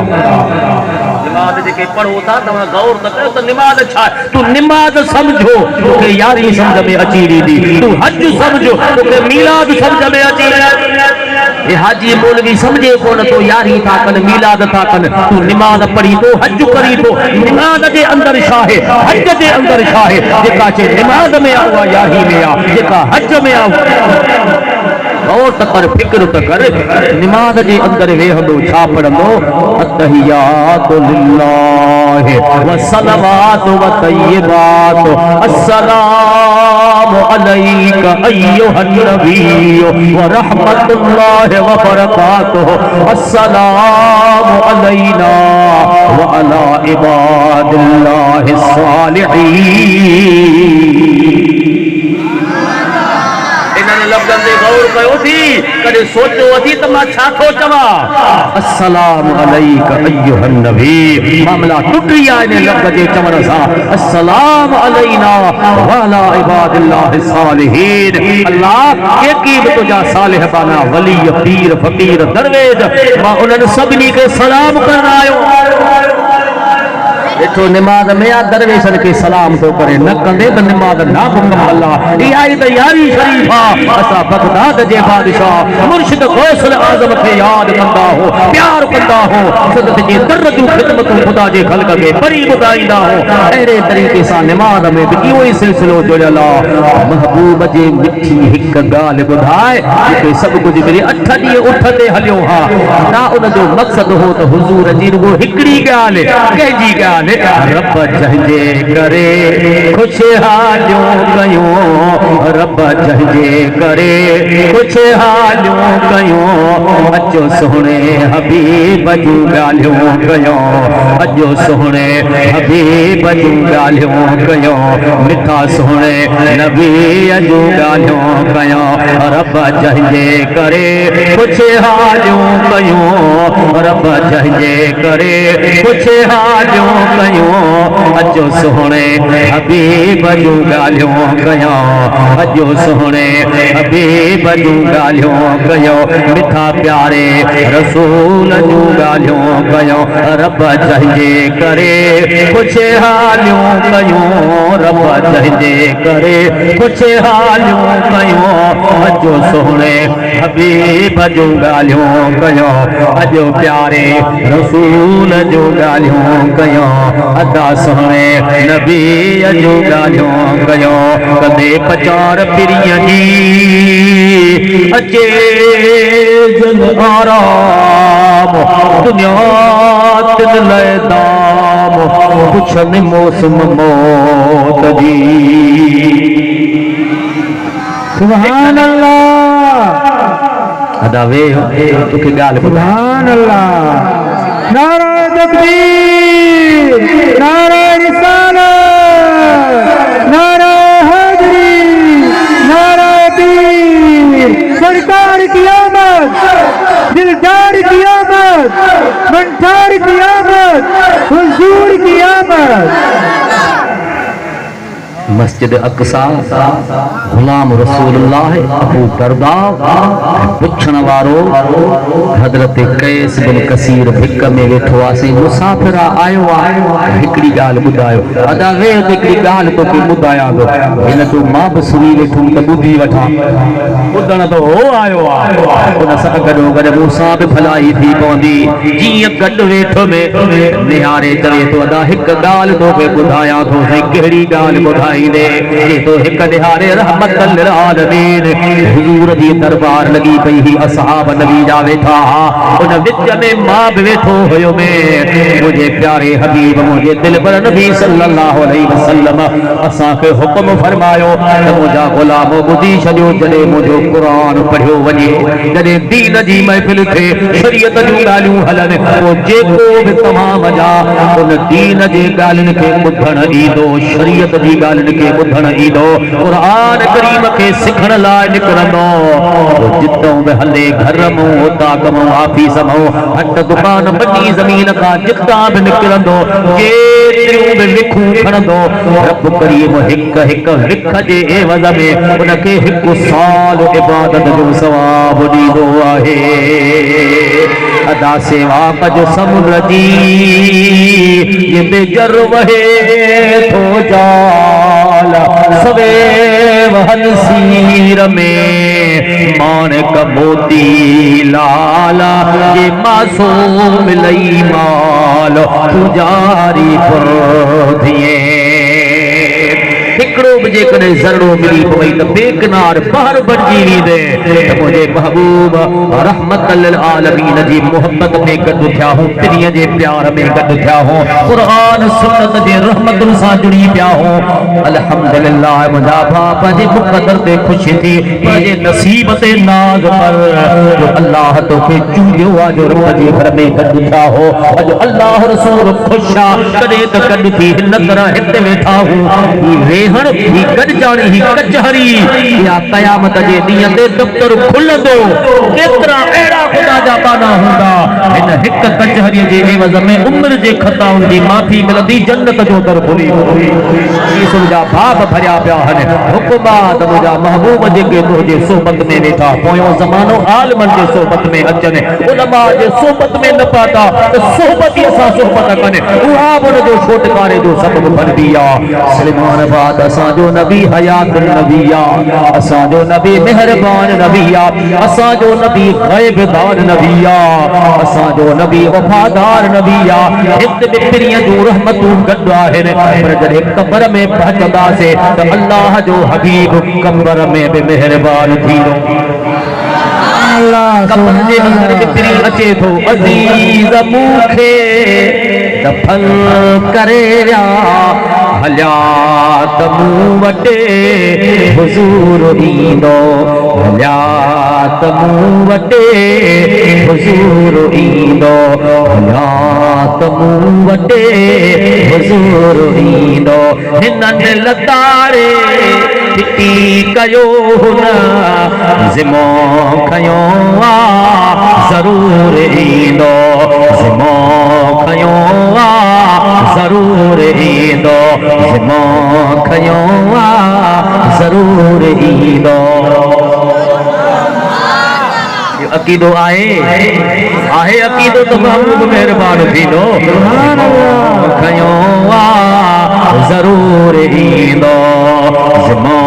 निमाज़ जेके पढ़ो था तव्हां गौर न कयो त निमाज़ छा तूं निमाज़ समझो तोखे यारी सम्झ में अची वेंदी तूं हज समझो तोखे मीलाद सम्झ में अची वेंदी ये हाजी मौलवी समझे कोन तो यारी था कन मिलाद था कन तू नमाज पढ़ी तो हज करी तो नमाज के अंदर छा है हज के अंदर छा है जेका चे नमाज में आवा यारी में आ जेका हज में आ और तकर फिक्र तकर नमाज के अंदर वेहदो छा पढ़ंदो अत्तहियातु लिल्लाह व सलावातु व तय्यबात अस्सलामु अलैका अय्युहन नबिय्यु व रहमतुल्लाहि व बरकातुहु अस्सलामु अलैना व अला इबादिल्लाहिस सालिहीन। लफ्ज़न ते गौर कयो थी कदे सोचो थी त मां छा थो चवा अस्सलाम अलैका अय्युहन नबी मामला टुटी आ इन लफ्ज़ जे चवण सा अस्सलाम अलैना व अला इबादिल्लाहि सालिहीन। अल्लाह केकी भी तुझा सालिह बाना वली पीर फकीर दरवेश मां उन्हनि सभिनी के सलाम करण आयो देखो नमाज में आ दरवेशन के सलाम तो करे न कंदे त नमाज ना मुकम्मल ई आई त यारी शरीफा असा बगदाद जे बादशाह मुर्शिद गौसल आजम के याद कंदा हो प्यार कंदा हो सदत जे दर्द खिदमत खुदा जे खल्क के बड़ी बुदाईंदा हो अहरे तरीके सा नमाज में भी इहो ही सिलसिलो जोड़ला महबूब जे मिठी हिक गाल बुधाए के सब कुछ मेरे 8 डी उठते हलियो हा ना उन जो मकसद हो तो हुजूर जी वो हिकड़ी गाल के जी गाल रब चहजे करे खुशहालियों कयूं रब चहजे करे खुशहालियों कयूं अचो सोहणे हबीब जूं ॻाल्हियूं कयूं अचो सोहणे हबीब जूं ॻाल्हियूं कयूं मिठा सोहणे नबी जूं ॻाल्हियूं कयूं रब चहजे करे खुशहालियों कयूं रब चहजे करे खुशहालियों अजो सोहणे हबीब जूं ॻाल्हियूं कयूं अजो सोहणे हबीब जूं ॻाल्हियूं कयूं मिठा प्यारे रसूल जूं ॻाल्हियूं कयूं रब चहजे करे खुशहालियूं कयूं रब चहजे करे खुशहालियूं कयूं अजो सोहणे हबीब जूं ॻाल्हियूं कयूं अजो प्यारे रसूल जूं ॻाल्हियूं कयूं अदा सोहणे नबी जूं ॻाल्हियूं कयूं कदे पचार पिरिय जी अचे जन आराम दुनिया तिन लय दाम पुछन मौसम मौत जी सुभान अल्लाह अदा वे तुके ॻाल्हि सुभान अल्लाह नारा तकबीर नारा रिसालत नारा हैदरी नारा पीर सरकार की आमद दिलदार की आमद मंठार की आमद हुजूर की आमद। मस्जिद अक्सा गुलाम रसूलुल्लाह अबू दरदा पुछण वारो हजरत कैस बिन कसीर भिक में वेठो आसी मुसाफिर आयो हिकड़ी गाल बुधायो अदा वे हिकड़ी गाल तो के बुधाया दो इन तो मां भी सुनी वेठो त बुधी वठा बुधण तो हो आयो उन सां गडो गड मूसा भी भलाई थी पवंदी जीअं गड वेठो में निहारे चवे तो अदा हिक गाल तो के बुधाया तो केड़ी गाल बुधाई दे तो एक दिहारे रहमतल लिल आलमीन हुजूर दी दरबार लगी पई ही असहाब नबी जा वेठा उन विच में मां भी वेठो होयो में मुझे प्यारे हबीब मुझे दिल पर नबी सल्लल्लाहु अलैहि वसल्लम असा के हुक्म फरमायो त मुझा गुलाम बुधी छडियो जडे मुझो कुरान पढ़ियो वने जडे दीन जी महफिल थे शरीयत जूं ॻाल्हियूं हलन वो जेको भी तमाम जा उन दीन जे ॻाल्हियुनि खे ॿुधण ईंदो शरीयत जी ॻाल्हियुनि के बुधण ईंदो कुरान करीम के सिखण लाइ निकरंदो जितो बि हले घर मूं उता कमु ऑफिस मूं हट दुकान बनी ज़मीन खां जितां बि निकरंदो केतिरियूं बि विखूं खणंदो रब करीम हिक हिक विख जे एवज़ में उनखे हिकु साल इबादत जो सवाब ॾींदो आहे। अदा सेवा कज समुद्र जी जिते जर वहे थो जा लाल सवे वहन सीर में माणक मोती लाला ये मासूम लई माल पुजारी पर दिए हिकड़ो बजे कने ज़रो मिली पई त बेकनार बाहर बणजी वींदे त मुझे महबूब रहमत लिल आलमीन जी मोहब्बत में गॾु थिया हो तिरीअ जे प्यार में गॾु थिया हो कुरान सुन्नत जे रहमतुन सां जुड़ी पिया हो अल्हम्दुलिल्लाह मुंहिंजा भाउ पंहिंजे मुक़दर ते ख़ुशि थी पंहिंजे नसीब ते नाज़ कर जो अल्लाह तोखे चूंडियो आहे जो रब जे घर में गॾु थिया हो अॼु अल्लाह रसूल ख़ुशि आहे कॾहिं त गॾु थी हिन तरह हिते वेठा हूं हण ही गॾजाणी ही कचहरी या क़यामत जे ॾींहं ते दफ़्तर खुलंदो केतिरा अहिड़ा ख़ुदा जा बाना हूंदा हिन हिक कचहरीअ जे एवज़ में उम्र जे खताउनि जी माफ़ी मिलंदी जन्नत जो दर खुली मुंहिंजा बाप भरिया पिया आहिनि हुकुमात मुंहिंजा महबूब जेके तुंहिंजे सोबत में वेठा पोयों ज़मानो आलमनि जे सोबत में अचनि उलमा जे सोबत में न पाता त सोबतीअ सां सोबत कनि उहा बि उनजो छोटकारे जो सबबु बनदी आहे सलमान बाद असांजो नबी हयात नबी आ असांजो नबी मेहरबान नबी आ असांजो नबी गैबदार नबी आ असांजो नबी वफादार नबी आ हित बिपरीअ जूं रहमतूं गॾु आहिनि पर जॾहिं क़ब्र में पहुचंदासीं त अल्लाह जो हबीब क़ब्र में बि मेहरबान थींदो क़ब्र जे अंदर बिपरी अचे थो अज़ीज़ मूंखे दफ़न करे विया हलिया त मूं वटि हुज़ूर ईंदो हलिया त मूं वटि हुज़ूर ईंदो हलिया त मूं वटि हुज़ूर ईंदो हिननि लतारे फिटी कयो हुन ज़िमो खयो आहे ज़रूर ईंदो ज़िमो खयो आहे ज़रूर ईंदो ज़िमो खयो आहे ज़रूर ईंदो अकीदो आहे अकीदो तो महबूब मेहरबान थींदो खयो आहे ज़रूर ईंदो ज़िमो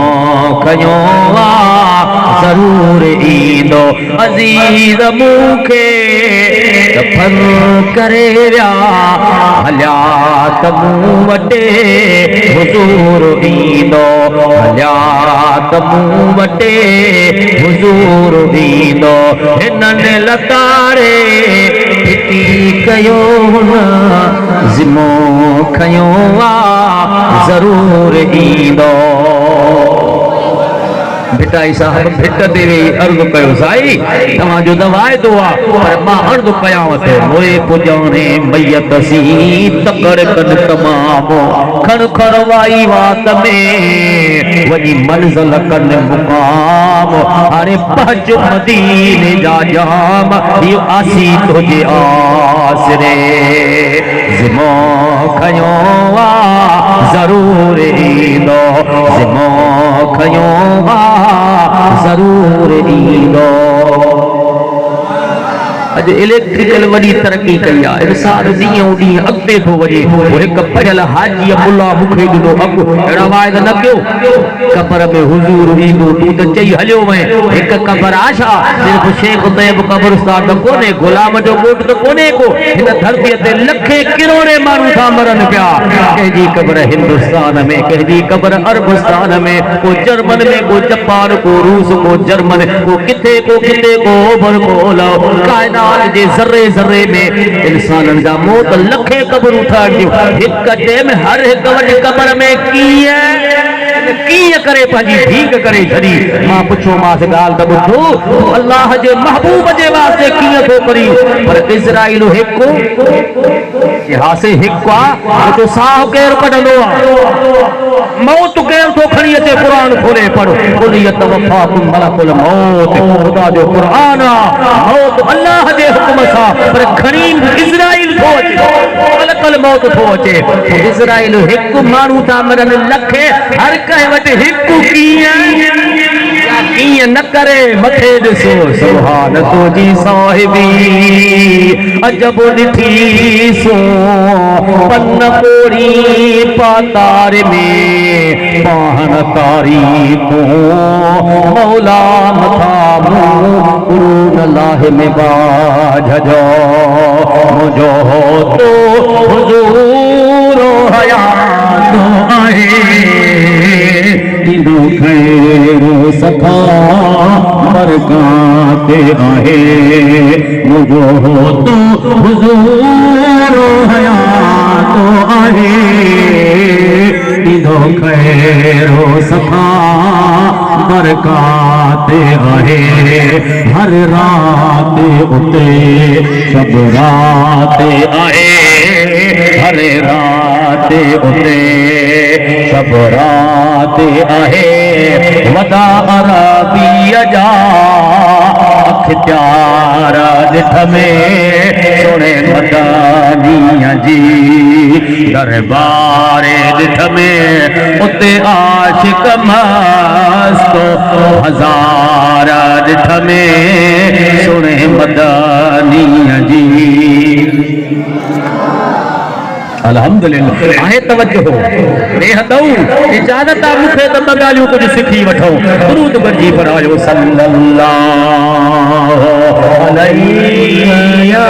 खयो आहे ज़रूर ईंदो अज़ीज़ मूंखे दफ़न करे विया हलिया त मूं वटि हुज़ूर ईंदो हलिया त मूं वटि हुज़ूर ईंदो हिननि लतारे फिटी कयो हुन ज़िमो खयो आहे ज़रूर ईंदो भिटाई साहब भिट ते वेही अर्ज़ु कयो साईं तव्हांजो त वाइदो आहे पर मां अर्ज़ु कयांव थो मोए पुॼाणे मैयत सी तकड़ कनि तमामु खण खणवाई वात में वञी मंज़िल कनि मुक़ाम हाणे पहुच मदीने जा जाम इहो आसी तुंहिंजे आसरे ज़िमो खयो आहे ज़रूर ईंदो ज़िमो खयो आहे ज़रूर ईंदो अॼु इलेक्ट्रिकल वॾी तरक़ी कई आहे इंसान ॾींहों ॾींहुं अॻिते थो वञे हिकु पढ़ियल हाजीअ मुला मूंखे ॾिनो अॻु अहिड़ा वाइदा न कयो क़ब्र में हुज़ूर ईंदो तूं त चई हलियो वएं हिकु क़ब्र आहे छा सिर्फ़ु शेख तैयब क़ब्रिस्तान त कोन्हे गुलाम जो ॻोठ त कोन्हे को हिन धरतीअ ते लखे किरोड़े माण्हू था मरनि पिया कंहिंजी क़ब्र हिंदुस्तान में कंहिंजी क़ब्र अरबस्तान में को जर्मन में को जापान को रूस को जर्मन को किथे को ओभर को ओलह कायनात जे ज़र्रे ज़र्रे में इंसाननि जा मौत लखे क़ब्रूं ठहंदियूं हिकु टाइम हर हिकु वॾी क़ब्र में कीअं करे पंहिंजी भीख करे छॾी मां पुछोमांसि ॻाल्हि त ॿुधो अल्लाह जे महबूब जे वास्ते कीअं थो करी पर इज़राइल हिकु हासे हिकु आहे तो साहु केरु कढंदो आहे मौत केरु थो खणी अचे क़ुरान खोले पढ़ो कुलियत वफ़ाकुम मलकुल मौत ख़ुदा जो क़ुरान आहे मौत अल्लाह जे हुक्म सां पर खणी इज़राइल थो अचे मलकुल मौत थो अचे इज़राइल हिकु माण्हू था मरनि लखे हर कंहिं वटि हिकु कीअं ईअं न करे मथे ॾिसो सुभान तुंहिंजी साहिबी अजब ॾिठी सो पन कोड़ी पातार में पाहन तारी तो मौला मथा मुंह लाहे में बाझ जो मुझो तो हुजूर हयात आहे खैरो सखा बरकात आहे मुझो तो हुजूर हयात आहे खैरो सखा बरकात आहे हर रात उते शब रात आहे हर रात उते शब रात आहे वदा अरबीअ जा अख्तियार ॾिठ में सुणे मदानीअ जी दरबार ॾिठ में उते आशिक मस्त हज़ार ॾिठ में सुणे मदानीअ जी अल्हम्दुलिल्लाह आहे तवज्जो बेहदऊ इजाजत आ मुखे त ॻाल्हियूं कुझु सिखी वठो दुरूद गॾिजी पढ़ायो सल्लल्लाहु अलैहि या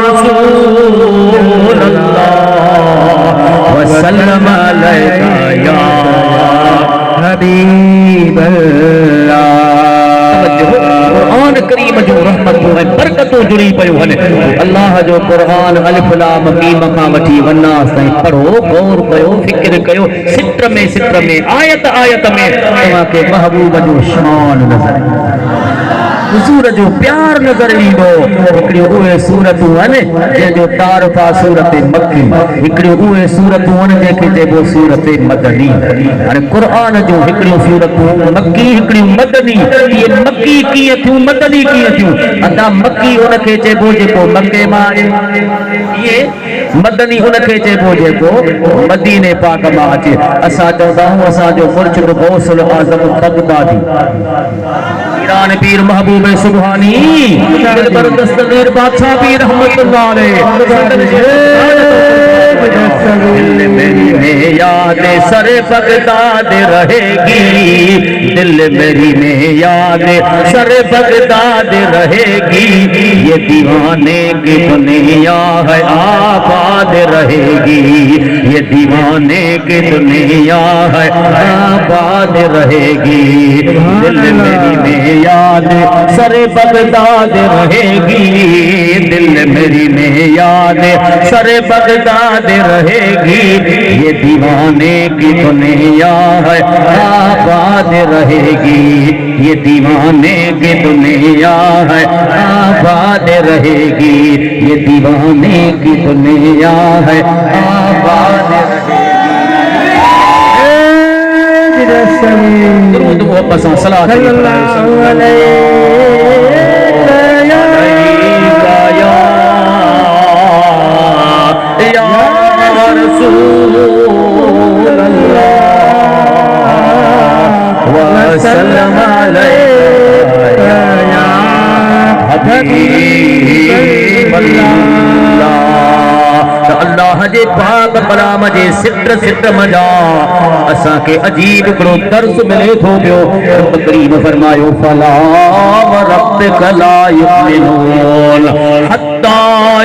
रसूल अल्लाह वसल्लम अलैका या हबीब अल्लाह कुरान करीम जो रहमतूं ऐं बरकतूं जुड़ी पयूं आहिनि अल्लाह जो कुरान अलिफ लाम मीम खां वठी वन्नास ताईं पढ़ो गौर कयो फिक्र कयो सित्र में आयत आयत में तव्हांखे महबूब जो शान नज़र हुजूर जो प्यार नज़र ईंदो हिकिड़ियूं उहे सूरतूं आहिनि जंहिंजो तारुफ़ आहे सूरत मक्की हिकिड़ियूं उहे सूरतूं आहिनि जंहिंखे चइबो सूरत मदनी हाणे क़ुरान जूं हिकिड़ियूं सूरतूं मक्की हिकिड़ियूं मदनी इहे मक्की कीअं थियूं मदनी कीअं थियूं अदा मक्की उनखे चइबो जेको मके मां आहे इहे मदनी उनखे चइबो जेको मदीने पाक मां अचे असां चवंदा आहियूं असांजो मुर्शिद गौसुल आज़म बगदादी ईरान पीर महबूब सुबहानी दिलबर दस्तगीर बादशाह पीर रहमतुल्लाह अलैह दिल मेरी में याद सर बगदाद रहेगी दिल मेरी में याद सर बगदाद रहेगी ये दीवाने की दुनिया है आबाद रहेगी ये दीवाने की दुनिया है आबाद रहेगी दिल मेरी में याद सर बगदाद रहेगी दिल मेरी में याद सर बगदाद रहेगी ये दीवाने की दुनिया है आबाद रहेगी ये दीवाने की दुनिया है आबाद रहेगी ये दीवाने की दुनिया है आबाद रहेगी दुरूद मोहब्बत सल्लल्लाहु अलैहि रसूल अल्लाह वसल्लम अलैका या हबीब अल्लाह अल्लाह जे पाक कलाम जे सित्र मजा असां के अजीब हिकिड़ो दर्स मिले थो पियो रब करीम फरमायो फला व रब्बिक ला युमिनून हत्ता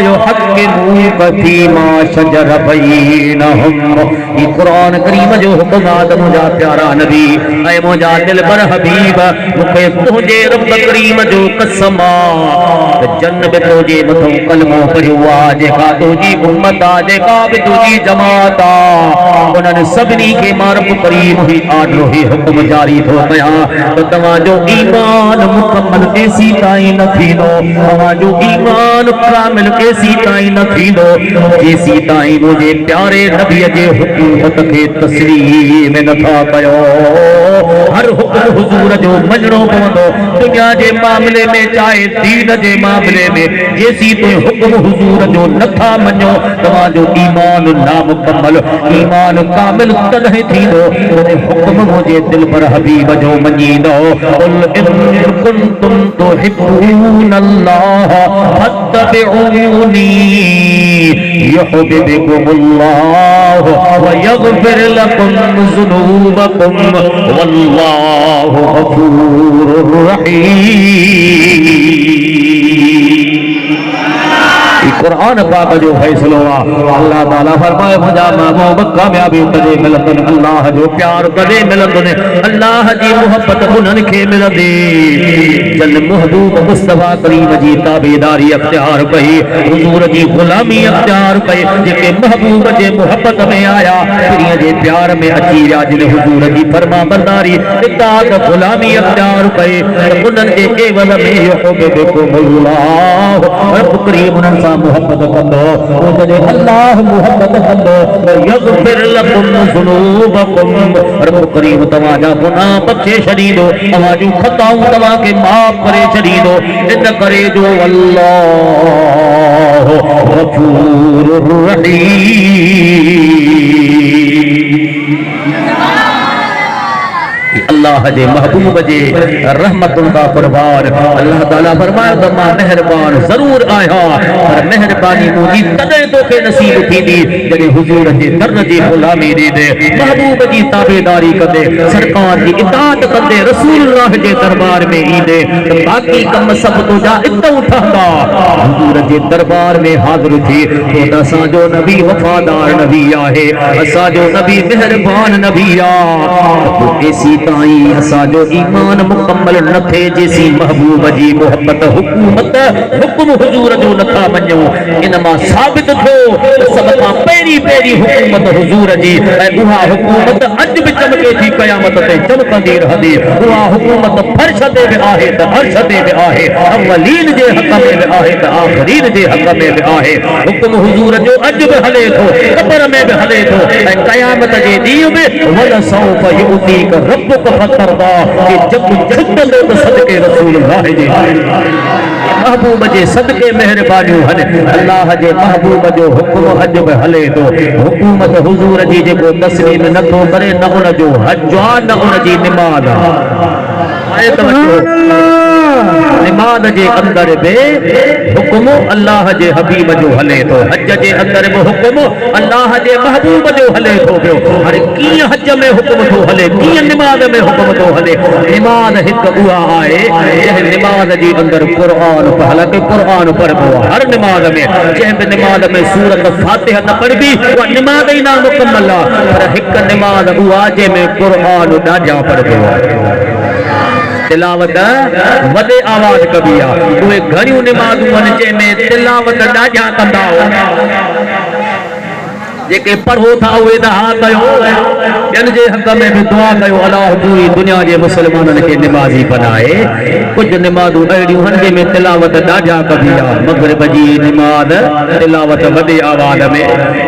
युहक्किमूक फीमा शजर बैनहुम ये कुरान करीम जो हुक्म आदम मुंहिंजा प्यारा नबी ऐं मुंहिंजा दिलबर हबीब मूंखे तुंहिंजे रब करीम जो कसम त जन बि तुंहिंजे मथां कलमो पढ़ियो आहे जेका तुंहिंजी उम्मत आहे जेका बि तुंहिंजी जमात आहे उन्हनि सभिनी खे मां रब करीम ही आर्डर ही हुक्म जारी थो कयां त तव्हांजो ईमान मुकमल तेसी ताईं न थींदो तव्हांजो ईमान कामिल केसी ताईं न थींदो जेसी ताईं मुझे प्यारे नबी जे हुकूमत के तस्लीम नथा कयो। हर हुक्म हुजूर जो मञणो पवंदो दुनिया जे मामले में चाहे दीन जे मामले में जेसी तो हुक्म हुजूर जो नथा मञो तव्हां जो ईमान नामुकम्मल। ईमान कामिल तॾहिं थींदो जॾहिं हुक्म मुझे दिल पर हबीब जो मञींदो। कुल इन कुंतुम तुहिब्बूनल्लाह फत्तबिऊनी युहिब्बुकुमुल्लाह व यगफिर लकुम ज़ुनूबकुम वल्लाहु गफूरुर रहीम। कुरान पाक जो फैसलो अल्लाह ताला फरमाए मुझा महबूब कामयाबी कदे मिलंदन अल्लाह जो प्यार कदे मिलंदन अल्लाह जी मोहब्बत उन्हनि खे मिलंदी जन महबूब मुस्तफा करीम जी ताबेदारी अख्तियार कई हुजूर जी गुलामी अख्तियार कई जेके महबूब जे मोहब्बत में आया प्रिय जे प्यार में अची विया जिन हुजूर जी फरमा बरदारी इताअत गुलामी अख्तियार कई उन्हनि जे एवज़ में युहिब्बुकुमुल्लाह रब करीम उन्हनि सां मोहब्बत कंदो जॾहिं अल्लाह मोहब्बत कंदो यगफिर लकुम ज़ुनूबकुम रब करीम तव्हांजा गुनाह बख़्शे छॾींदो तव्हां जूं ख़ताऊं तव्हांखे माफ़ करे छॾींदो इन करे जो अल्लाह गफूरुर रहीम। अल्लाह जे महबूब जे रहमतुन का कुर्बान अल्लाह ताला फरमायो त मां मेहरबान जरूर आया पर मेहरबानी मुंहिंजी तॾहिं तोखे नसीब थींदी जॾहिं हुजूर जे दर जी गुलामी ॾींदे महबूब जी ताबेदारी कंदे सरकार जी इताअत कंदे रसूलुल्लाह जे दरबार में ईंदे त बाक़ी कम सभु तुंहिंजा इतऊं ठहंदा। हुजूर जे दरबार में हाज़िर थी तो असांजो नबी वफ़ादार नबी आहे असांजो नबी मेहरबान नबी आहे एसी ताईं असांजो ईमान मुकम्मल न थे जेसी महबूब जी मोहब्बत हुकूमत हुक्म हुजूर जो नथा मञो। इन मां साबित थियो सब खां पहिरीं हुकूमत हुजूर जी ऐं उहा हुकूमत अॼु बि चमके थी क़यामत ते चमकंदी रहंदी। उहा हुकूमत फर्श ते बि आहे त अर्श ते बि आहे अवलीन जे हक़ में बि आहे त आखिरीन जे हक़ में बि आहे। हुक्म हुजूर जो अॼु बि हले थो क़ब्र में बि हले थो ऐं क़यामत जे ॾींहुं बि वलसौफ युतीक रब्बुक फतरदा कि जब झुकंदो त सदके रसूलुल्लाह जे महबूब जे सदके मेहरबानियूं हन अल्लाह जे महबूब जो हुक्म अॼु बि हले थो। हुकूमत हुजूर जी जेको तस्लीम नथो करे न उन जो हज आहे न उन जी निमाज़ आहे। निमाज़ जे अंदर बि हुक्म अल्लाह जे हबीब जो हले थो हज जे अंदर बि हुक्म अल्लाह जे महबूब जो हले थो पियो। हाणे कीअं हज में हुक्म थो हले कीअं निमाज़ में हुक्म थो हले। निमाज़ हिकु उहा आहे जंहिं निमाज़ जे अंदरि क़ुर्आन हालांकि क़ुर्आन पढ़बो आहे हर निमाज़ में जंहिं बि निमाज़ में सूरत फातिहा न पढ़बी उहा निमाज़ ई नामुकम्मल आहे पर हिकु निमाज़ उहा जंहिंमें क़ुर्आन ॾाढा पढ़बो आहे तिलावत वॾे आवाज़ कबी आहे। उहे घणियूं निमाज़ूं आहिनि जंहिंमें तिलावत ॾाढा कंदा जेके पढ़ो था उहे त हा कयो ॿियनि जे हक़ में बि दुआ कयो अलाह पूरी दुनिया जे मुस्लमाननि खे निमाज़ी बनाए। कुझु निमाज़ूं अहिड़ियूं आहिनि जंहिंमें तिलावत ॾाढा कबी आहे। मग़रिब जी निमाज़ तिलावत वॾे आवाज़ में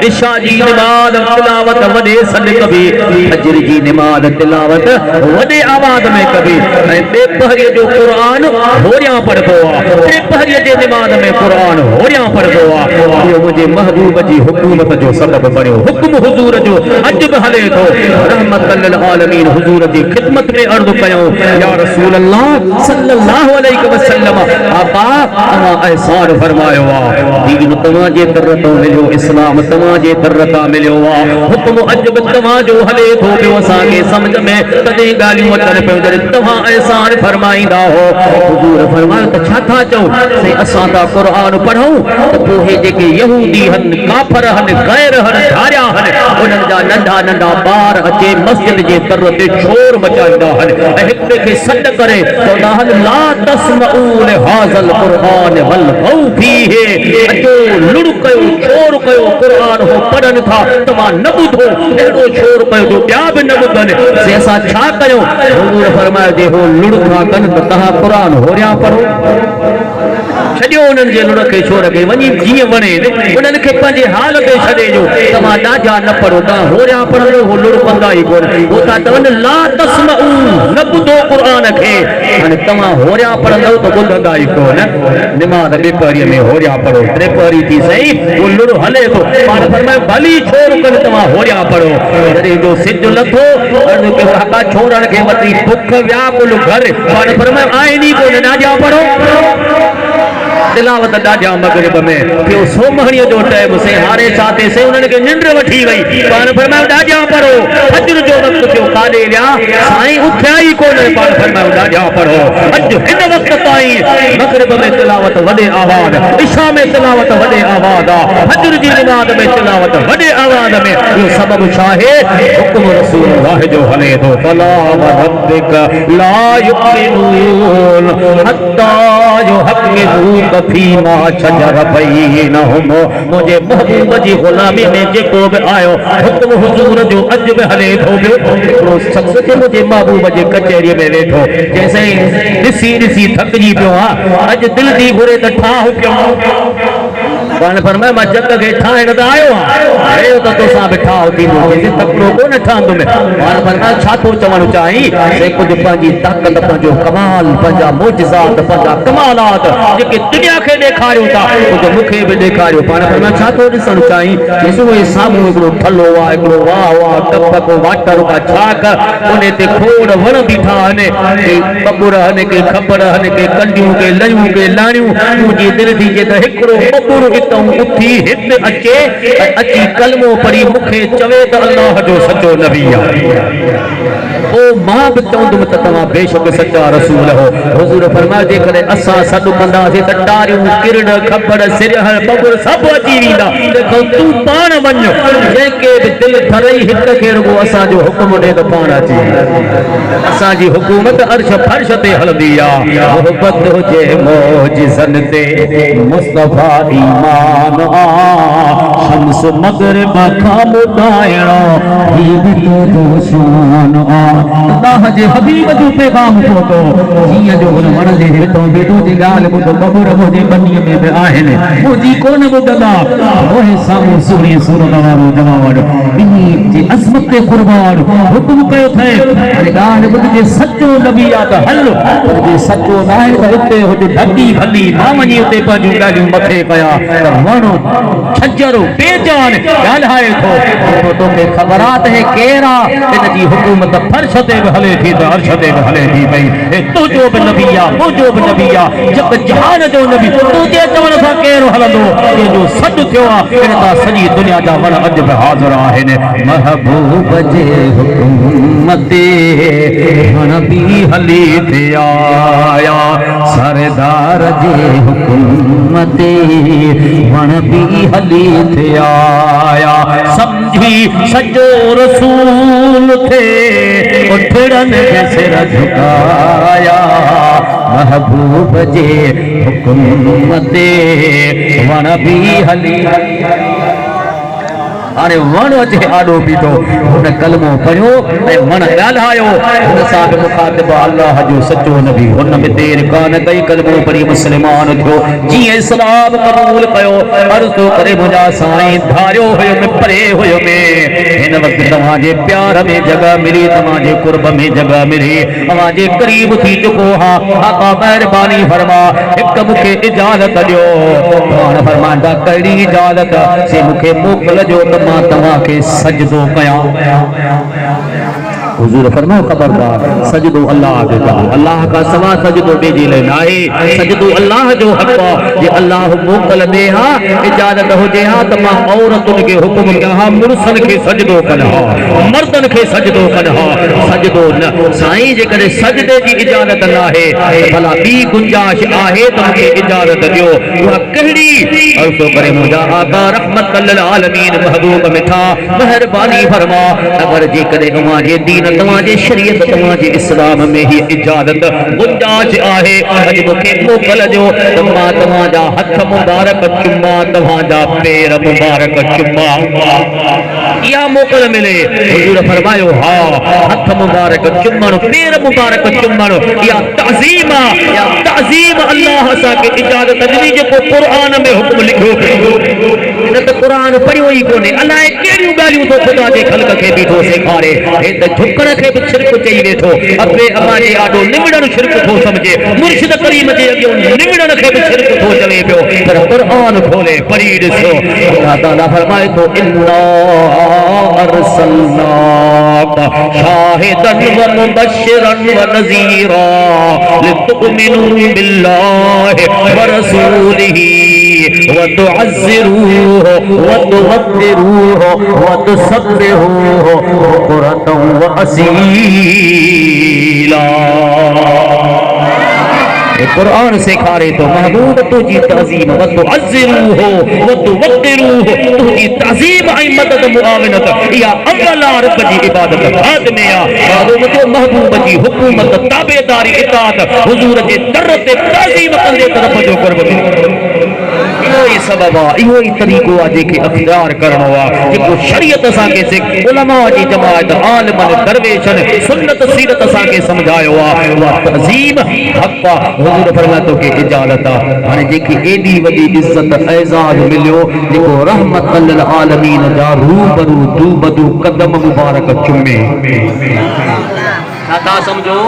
इशा जी निमाज़ तिलावत वॾे सॾ कबी फजर जी निमाज़ तिलावत वॾे आवाज़ में कबी ऐं ॿेपहरीअ जो क़ुर्आन होरियां पढ़बो आहे टेपहरीअ जे निमाज़ में क़ुर्आन होरियां पढ़बो आहे। इहो मुंहिंजे महबूब जी हुकूमत जो सबब बणियो। हुक्म हुजूर जो अॼु बि हले थो रहमतल लिल आलमीन हुजूर जी खिदमत में अर्ज़ कयूं या रसूल अल्लाह सल्लल्लाहु अलैहि वसल्लम आका तव्हां एहसान फरमायो आहे दीन तव्हां जे दर तो मिलियो इस्लाम तव्हां जे दर तां मिलियो आहे हुक्म अॼु बि तव्हां जो हले थो पियो असांखे सम्झ में तॾहिं ॻाल्हियूं अचनि पियूं जॾहिं तव्हां एहसान फरमाईंदा हो हुजूर फरमायो त छा था चओ से असां था क़ुर्आन पढ़ूं त पोइ जेके यहूदी आहिनि काफ़र आहिनि गैर धारिया हन उन्हनि जा नंढा नंढा ॿार अचे मस्जिद जे दर ते शोर मचाईंदा आहिनि ऐं हिक ॿिए खे सॾ करे चवंदा आहिनि ला तस्मऊ लिहाज़ल क़ुर्आन वल्गौ फीहि अचो लुड़ कयो शोर कयो क़ुर्आन हो पढ़नि था तव्हां न ॿुधो अहिड़ो शोर कयो जो ॿिया बि न ॿुधनि से असां छा कयूं। हुजूर फरमायो जे हो लुड़ था कनि त तव्हां क़ुर्आन होरियां पढ़ो छॾियो उन्हनि जे लुण खे छो रखे वञी जीअं वणे उन्हनि खे पंहिंजे हाल ते छॾे ॾियो तव्हां ॾाढा न पढ़ो तव्हां होरिया पढ़ंदो हो लुण पंदा ई कोन हो था चवनि ला तस्मऊ न ॿुधो क़ुर खे हाणे तव्हां होरिया पढ़ंदव त ॿुधंदा ई कोन निमाज़ ॿे पहरीअ में होरिया पढ़ो टे पहरी थी सही वो लुण हले थो पाण फरमाए भली छो रुकनि तव्हां होरिया पढ़ो जॾहिं जो सिज लथो काका छोरनि खे वठी बुख व्याकुल घर पाण फरमाए आहिनि ई कोन ॾाढा पढ़ो तिलावत ॾाढा मगरिब में पियो सोमहणीअ जो टाइम से हारे छाते से उन्हनि खे निंड वठी वई पाण फरमायो ॾाढा पढ़ो फज्र जो वक़्तु थियो काॾे विया साईं उथिया ई कोन पाण फरमायो ॾाढा पढ़ो अॼु हिन वक़्त ताईं मगरिब में तिलावत वॾे आवाज़ इशा में तिलावत वॾे आवाज़ आहे फज्र जी निमाज़ में तिलावत वॾे आवाज़ में इहो सबबु छा आहे हुक्म रसूल अल्लाह जो हले थो फला वरब्बिक ला युमिनून हत्ता युहक्किमूक फीमा शजर बैनहुम मुझे महबूब जी गुलामी में जेको भी आयो हुक्म हुजूर जो अज में हले थो हिकिड़ो शख्स खे मुझे महबूब जी कचहरी में वेठो जैसे ॾिसी ॾिसी थकिजी पियो आहे अॼु दिलि थी घुरे त ठाह पियो पाण फरमाए मां जग खे ठाहिण त आयो आहियां त तोसां बि ठाह थींदो जंहिंजे तकिड़ो कोन ठहंदुमि पाण फरमाए छा थो चवणु चाहीं से कुझु पंहिंजी ताक़त पंहिंजो कमाल पंहिंजा मोजज़ात पंहिंजा कमालात जेके दुनिया खे ॾेखारियो था कुझु मूंखे बि ॾेखारियो पाण फरमाए छा थो ॾिसणु चाहीं ॾिसो हे साम्हूं हिकिड़ो थलो आहे हिकिड़ो वाह वाह टपक वाटर का छाक उन ते खोड़ वण बीठा आहिनि के बबुर आहिनि के खबर आहिनि के कंडियूं के लयूं के लाणियूं मुंहिंजी दिलि थी जे त हिकिड़ो बबुर हितां उथी हिते अचे अची कलमो पढ़ी मूंखे चवे त अल्लाह जो सचो नबी आहे ओ मां बि चवंदुमि त तव्हां बेशक सचा रसूल हो हुज़ूर फरमायो जेकॾहिं असां सॾु कंदासीं त टारियूं किरड़ खबर सिरहर बबुर सभु अची वेंदा देखो तूं पाण वञ जंहिंखे बि दिलि ठरई हिक खे रुॻो असांजो हुकुम ॾे त पाण अची असांजी हुकूमत अर्श फर्श ते हलंदी आहे मोहबत हुजे मोजिज़न ते मुस्तफ़ा ईमान शम्स मग़रिब खां ॿुधाइणो ही बि तुंहिंजो शान अल्लाह जे हबीब जो पैगाम पहुतो जीअं जो हुन वण जे हेठों बेटो जी ॻाल्हि ॿुधो बबुर मुंहिंजे बनीअ में बि आहिनि मुंहिंजी कोन ॿुधंदा मोहे साम्हूं सुहिणी सूरत वारो जवान ॿिन्ही जी अज़मत ते क़ुर्बान हुकुम कयो थे हाणे ॻाल्हि ॿुधिजे सचो नबी आहे त हल पर जे सचो न आहे त हिते हुते ढकी भली मां वञी हुते पंहिंजूं ॻाल्हियूं मथे कया त वण छजर बेजान ॻाल्हाए थो तोखे ख़बर आहे त हे केरु आहे हिन जी हुकूमत फर्श ते भी हले थी तो अर्श ते भी हले थी भई ए तुझो भी नबी आ मुझो भी नबी आ जग जहान जो नबी तुझे चवण सां केरु हलंदो ये जो सॾु थियो आहे इन तां सॼी दुनिया जा वण अॼु बि हाज़िर आहिनि महबूब जे हुकुम ते वण बि हली थे आया सरदार जे हुकुम ते वण बि हली थे आया समझी सजो रसूल थे उठड़न के सिर झुकाया महबूब जे हुकुम ते वण भी हली हाणे वण अचे आॾो पीतो हुन कलमो पढ़ियो ऐं वण ॻाल्हायो हुन सां बि मुखातिब अल्लाह जो सचो नबी हुन में देर कान कई कलमो पढ़ी मुस्लमान थियो जीअं इस्लाम क़बूल कयो अर्ज़ थो करे मुंहिंजा साईं धारियो हुयुमि परे हुयुमि हिन वक़्तु तव्हांजे प्यार में जॻह मिली तव्हांजे कुर्ब में जॻह मिली तव्हांजे क़रीब थी चुको हा आका महिरबानी फरमा हिकु मूंखे इजाज़त ॾियो पाण फरमाईंदा कहिड़ी इजाज़त से मूंखे मोकिलिजो त मां तव्हांखे सजदो कयां हुजूर फरमाओ खबरदार सजदो अल्लाह के का अल्लाह का सवा सजदो बेजे ले नाहे सजदो अल्लाह जो हक जे अल्लाह मोकल दे हा इजाजत हो जे हा त मां औरतुन के हुक्म कया हा मुर्सन के सजदो कना मर्दन के सजदो कना सजदो न साईं जे करे सजदे जी इजाजत नाहे भला बी गुंजाइश आहे त मूंखे इजाजत दियो उहा कहिड़ी अर्ज़ो करे मुंहिंजा आका रहमत लिल आलमीन महबूब मिठा मेहरबानी फरमा अगर जे करे अवां जे दीन तव्हांजे शरीयत तव्हांजे इस्लाम में ही इजाजत गुंजाइश आहे अज मूंखे मोकल जो त मां तव्हांजा हथ मुबारक चुम्मा तव्हांजा पेर मुबारक चुम्मा इहा मोकल मिले हुजूर फरमायो हा हथ मुबारक चुम्मण पेर मुबारक चुम्मण इहा तज़ीम आहे या तज़ीम अल्लाह असांखे इजाजत ॾिनी जेको क़ुरान में हुक्म लिखियो पियो न त क़ुरान पढ़ियो ई कोन्हे अलाए कहिड़ियूं ॻाल्हियूं तो ख़ुदा जे ख़ल्क़ खे बीठो सेखारे हे त झुकण खे बि छिरक चई वेठो अबे अमा जे आॾो निमड़ण छिरक थो समझे मुर्शिद करीम जे अॻियां निमड़ण खे बि छिरक थो चवे पियो पर क़ुरान खोले पढ़ी ॾिसो अल्लाह ताला फरमाए थो इन्ना अरसलनाका शाहिदन व मुबश्शिरन व नज़ीरा लितुमिनू बिल्लाहि व रसूलिही व तुअज़्ज़िरूहु व तुवक़्किरूहु व तुसब्बिहूहु बुक्रतन व असीला कुरान सिखारे तो महबूब तुझी तज़ीम व तुअज़्ज़िरूहु व तुवक़्किरूहु तुझी तज़ीम ऐं मदद मुआविनत या अव्वला रब जी इबादत बाद में आ महबूब जो महबूब जी हुकूमत ताबेदारी इताअत हुजूर जे दर ते तज़ीम कंदे तरफ जो करब इहो ई सबब आहे इहो ई तरीक़ो आहे जेके अख़्तियार करणो आहे जेको शरीयत असांखे सिख उलमा जी जमायत आलिमन दरवेशन सुन्नत सीरत असांखे समझायो आहे उहा तज़ीम हक़ आहे हुजूर फरमाए थो कि इजाज़त आहे हाणे जेके एॾी वॾी इज़त एज़ाज़ मिलियो जेको रहमत लिल आलमीन जा रूबरू दूबदू कदम मुबारक चुमे छा समझो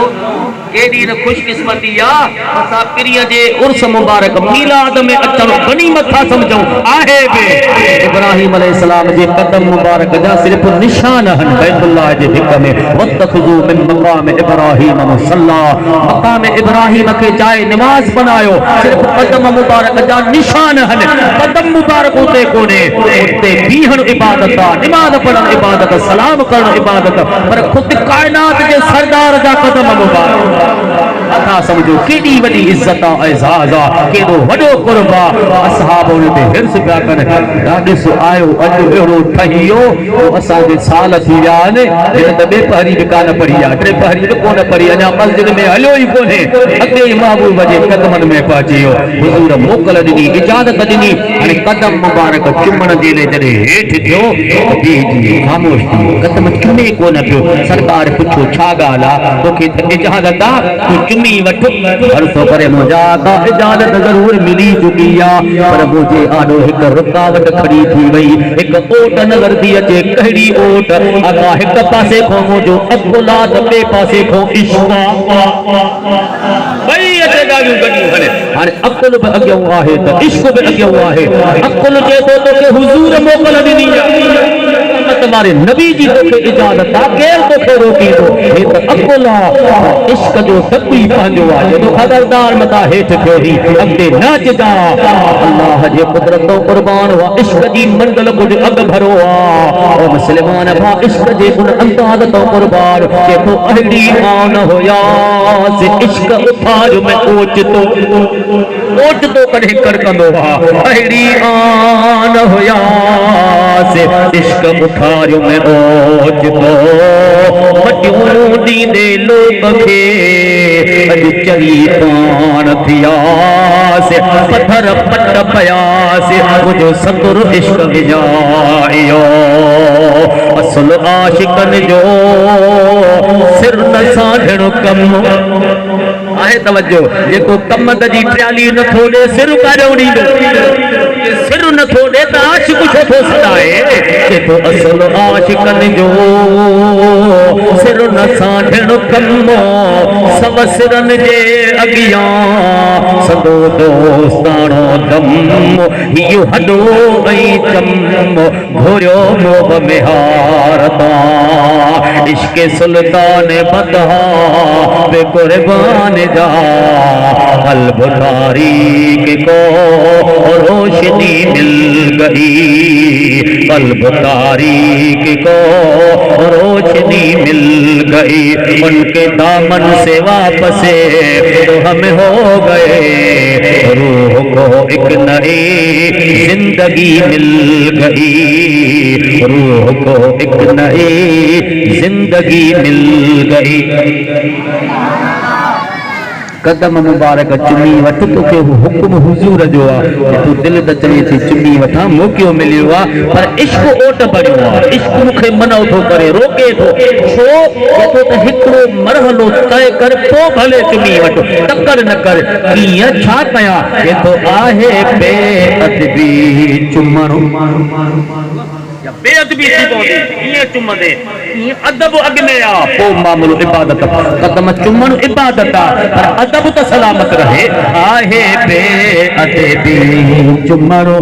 केडी न खुशकिस्मती आहे असां पिरीअ जे उर्स मुबारक मीलाद में अचण गनीमत था समझूं आहे बि इब्राहिम अलैहिस्सलाम जे कदम मुबारक जा सिर्फ़ निशान आहिनि बैतुल्लाह जे भिक में वतखुज़ू मिन मक़ाम इब्राहिम मुसल्ला मक़ाम इब्राहिम खे जाए निमाज़ बनायो सिर्फ़ कदम मुबारक जा निशान आहिनि कदम मुबारक उते कोन्हे उते बीहण इबादत आहे निमाज़ पढ़ण इबादत सलाम करण इबादत पर ख़ुद कायनात जे सरदार जा कदम मुबारक अथा समझो केडी वडी इज्जत एजाज केडो वडो कुर्बा असहाब उन ते हिर्स पिया कन ॾिस आयो अॼु अहिड़ो ठहियो असां जे साल थी विया आहिनि हिन त ॿे पहरी बि कान पढ़ी आहे टे पहरी बि कोन पढ़ी अञा मस्जिद में हलियो ई कोन्हे अॻे ई महबूब जे कदमनि में पहुची वियो हुजूर मोकल ॾिनी इजाज़त ॾिनी हाणे कदम मुबारक चुमण जे लाइ जॾहिं हेठि थियो जी ख़ामोश थी कदम चुमे कोन पियो सरकार पुछो छा ॻाल्हि आहे तोखे इजाज़त आहे तूं चुमी वठ भरोसो करे मुंहिंजा का इजाज़त ज़रूर मिली चुकी आहे पर मुंहिंजे आॾो हिकु रुकावट खड़ी थी वई हिकु ओट नज़र थी अचे कहिड़ी ओट अॻा हिकु पासे खां मुंहिंजो अक़ुलात ॿिए पासे खां इश्क़ ॿई अचे ॻाल्हियूं गॾियूं हले हाणे अक़ुल बि अॻियां आहे त इश्क़ बि अॻियां आहे अक़ुल चए थो तोखे हुज़ूर मोकल ॾिनी आहे तुम्हारे नबी जी तोखे इजाज़त आहे केरु तोखे रोकींदो हे त अक़ुल आहे इश्क़ जो डपु ई पंहिंजो आहे जॾहिं ख़बरदार मथां हेठि थियो ई अॻिते न अचिजा अल्लाह जे कुदरत क़ुर्बान हुआ इश्क़ जी मंडल कुझु अॻु भरो आहे ओ मुस्लमान भाउ इश्क़ जे उन अंदाज़ तो क़ुर्बान के तो अहिड़ी आन हुयास इश्क़ उथार में ओचितो कॾहिं कड़कंदो आहे अहिड़ी आन हुयास इश्क़ उथार में ओचितो मटियूं ॾींदे लोक खे अॼु चरी पाण थियास पत्थर पट पयास मुंहिंजो सतुर इश्क़ विझायो असुल आशिकन जो सिर न साधणो कम आहे तवज्जो जेको कम जी ट्याली नथो ॾे सिर काॾो ॾींदो सिर नथो ॾे त आशिक़ छो थो सॾाए जेको असुल आशिकन जो सिर न साधणो कम सव सिरन जे अॻियां सदो दोस्ताणो दम इहो हॾो ऐं चम घुरियो मोह में हारता इश्क़ सुल्तान बदहा बे कुर्बान जा क़ल्ब तारीक़ को रोश रोशनी मिल गई, कल्ब तारीक को रोशनी मिल गई, उनके दामन से वापस तो हम हो गए, रूह को एक नई जिंदगी मिल गई, रूह को एक नई जिंदगी मिल गई। कदम मुबारक चुमी वठ, तोखे हुक्म हुजूर जो आहे, तू दिल त चवे थी चुमी वठां, मौक़ो मिलियो आहे, पर इश्क ओट भरियो आहे, इश्क मूंखे मनो थो करे, रोके थो, छो तो त हिकिड़ो मरहलो तय कर पोइ भले चुमी वठ, तकर न कर, कीअं छा कयां, ये तो आहे बेअदबी चुमणो, बेअदबी थी पवंदी, ईअं चुमंदे, ईअं अदब अॻ में आहे, पोइ मामलो इबादत, कदम चुमणु इबादत आहे, पर अदब त सलामत रहे, आहे बेअदबी चुमणो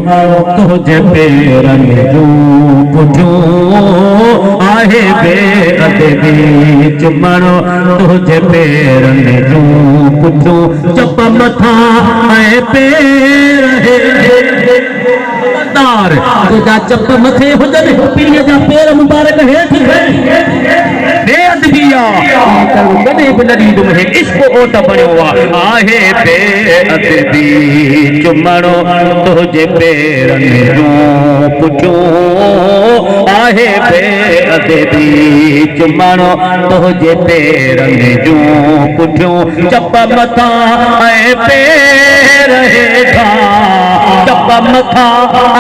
तुंहिंजे पेरनि जूं पुठियूं, आहे बेअदबी चुमणो तुंहिंजे पेरनि जूं पुठियूं, चप मथां ऐं पेर तुझा चप मथे हुजनि, पीढ़ीअ जा पेर मुबारक हेठि बेअदबी कॾहिं बि न ॾींदुमि, इश्क ओट बणियो आहे, बेअदबी चुमणो तुंहिंजे पेरनि जूं पुठियूं, आहे बेअदबी चुमणो तुंहिंजे पेरनि जूं पुठियूं, चप मथां ऐं पेर हेठां, चप मथां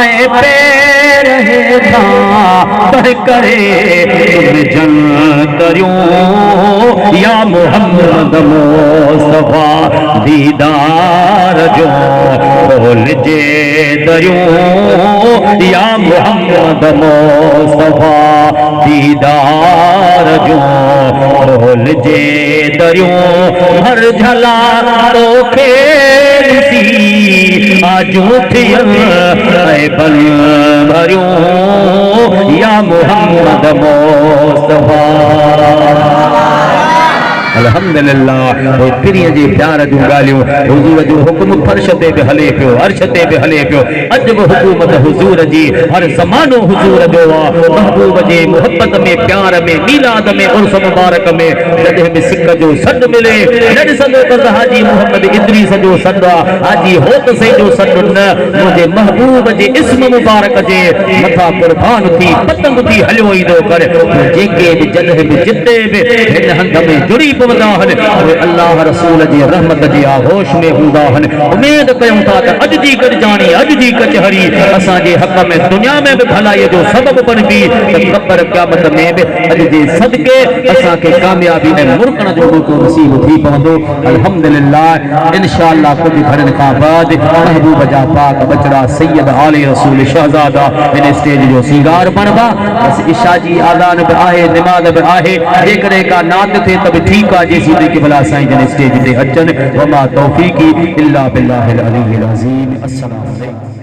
ऐं पेर हेठां, तंहिं करे तुम जंतरियूं, या मोहम्मद मुस्तफा दीदार जो खोलजे दरियूं, या मोहम्मद मुस्तफा दीदार जो खोलजे दरियूं, हर झला तोखे ॾिसी आजू थियल बन भरियूं, या मोहम्मद मुस्तफा। अल्हम्दुलिल्लाह, पीरीअ जे प्यार जूं ॻाल्हियूं, हुजूर जो हुक्म फर्श ते बि हले पियो, अर्श ते बि हले पियो, अॼु बि हुकूमत हुजूर जी, हर ज़मानो हुजूर जो आहे, महबूब जे मुहबत में, प्यार में, मीलाद में, उर्स मुबारक में, जॾहिं बि सिक जो सॾु मिले, न ॾिसंदो त हाजी मोहम्मद इदरीस जो सॾु आहे, हाजी होत से जो सॾु न, मुंहिंजे महबूब जे इस्म मुबारक जे मथां कुर्बान थी पतंग थी हलियो ईंदो कर, जेके बि जॾहिं बि जिते बि हिन हंध में जुड़ी अल्लाह रसूल जी रहमत जी आगोश में हूंदा आहिनि। उमेद कयूं था त अॼु जी गॾिजाणी, अॼु जी कचहरी असांजे हक़ में दुनिया में बि भलाईअ जो सबब बणंदी, त क़ब्र क़यामत में बि अॼु जे सदके असांखे कामयाबी ऐं मुर्कण जो मौक़ो नसीब थी पवंदो। अल्हम्दुलिल्लाह, इंशाअल्लाह कुझु घड़नि खां बाद महबूब जा पाक बचड़ा सैयद आले रसूल शहज़ादा हिन स्टेज जो सींगार बणबा। बस इशा जी आज़ान बि आहे, निमाज़ बि आहे, जेकॾहिं का नात थिए त बि ठीक है, जैसी कि भला साईं जन स्टेज ते अचन, वमा तौफीकी इल्ला बिल्लाहिल अलीय्यिल अज़ीम। अस्सलामु अलैकुम।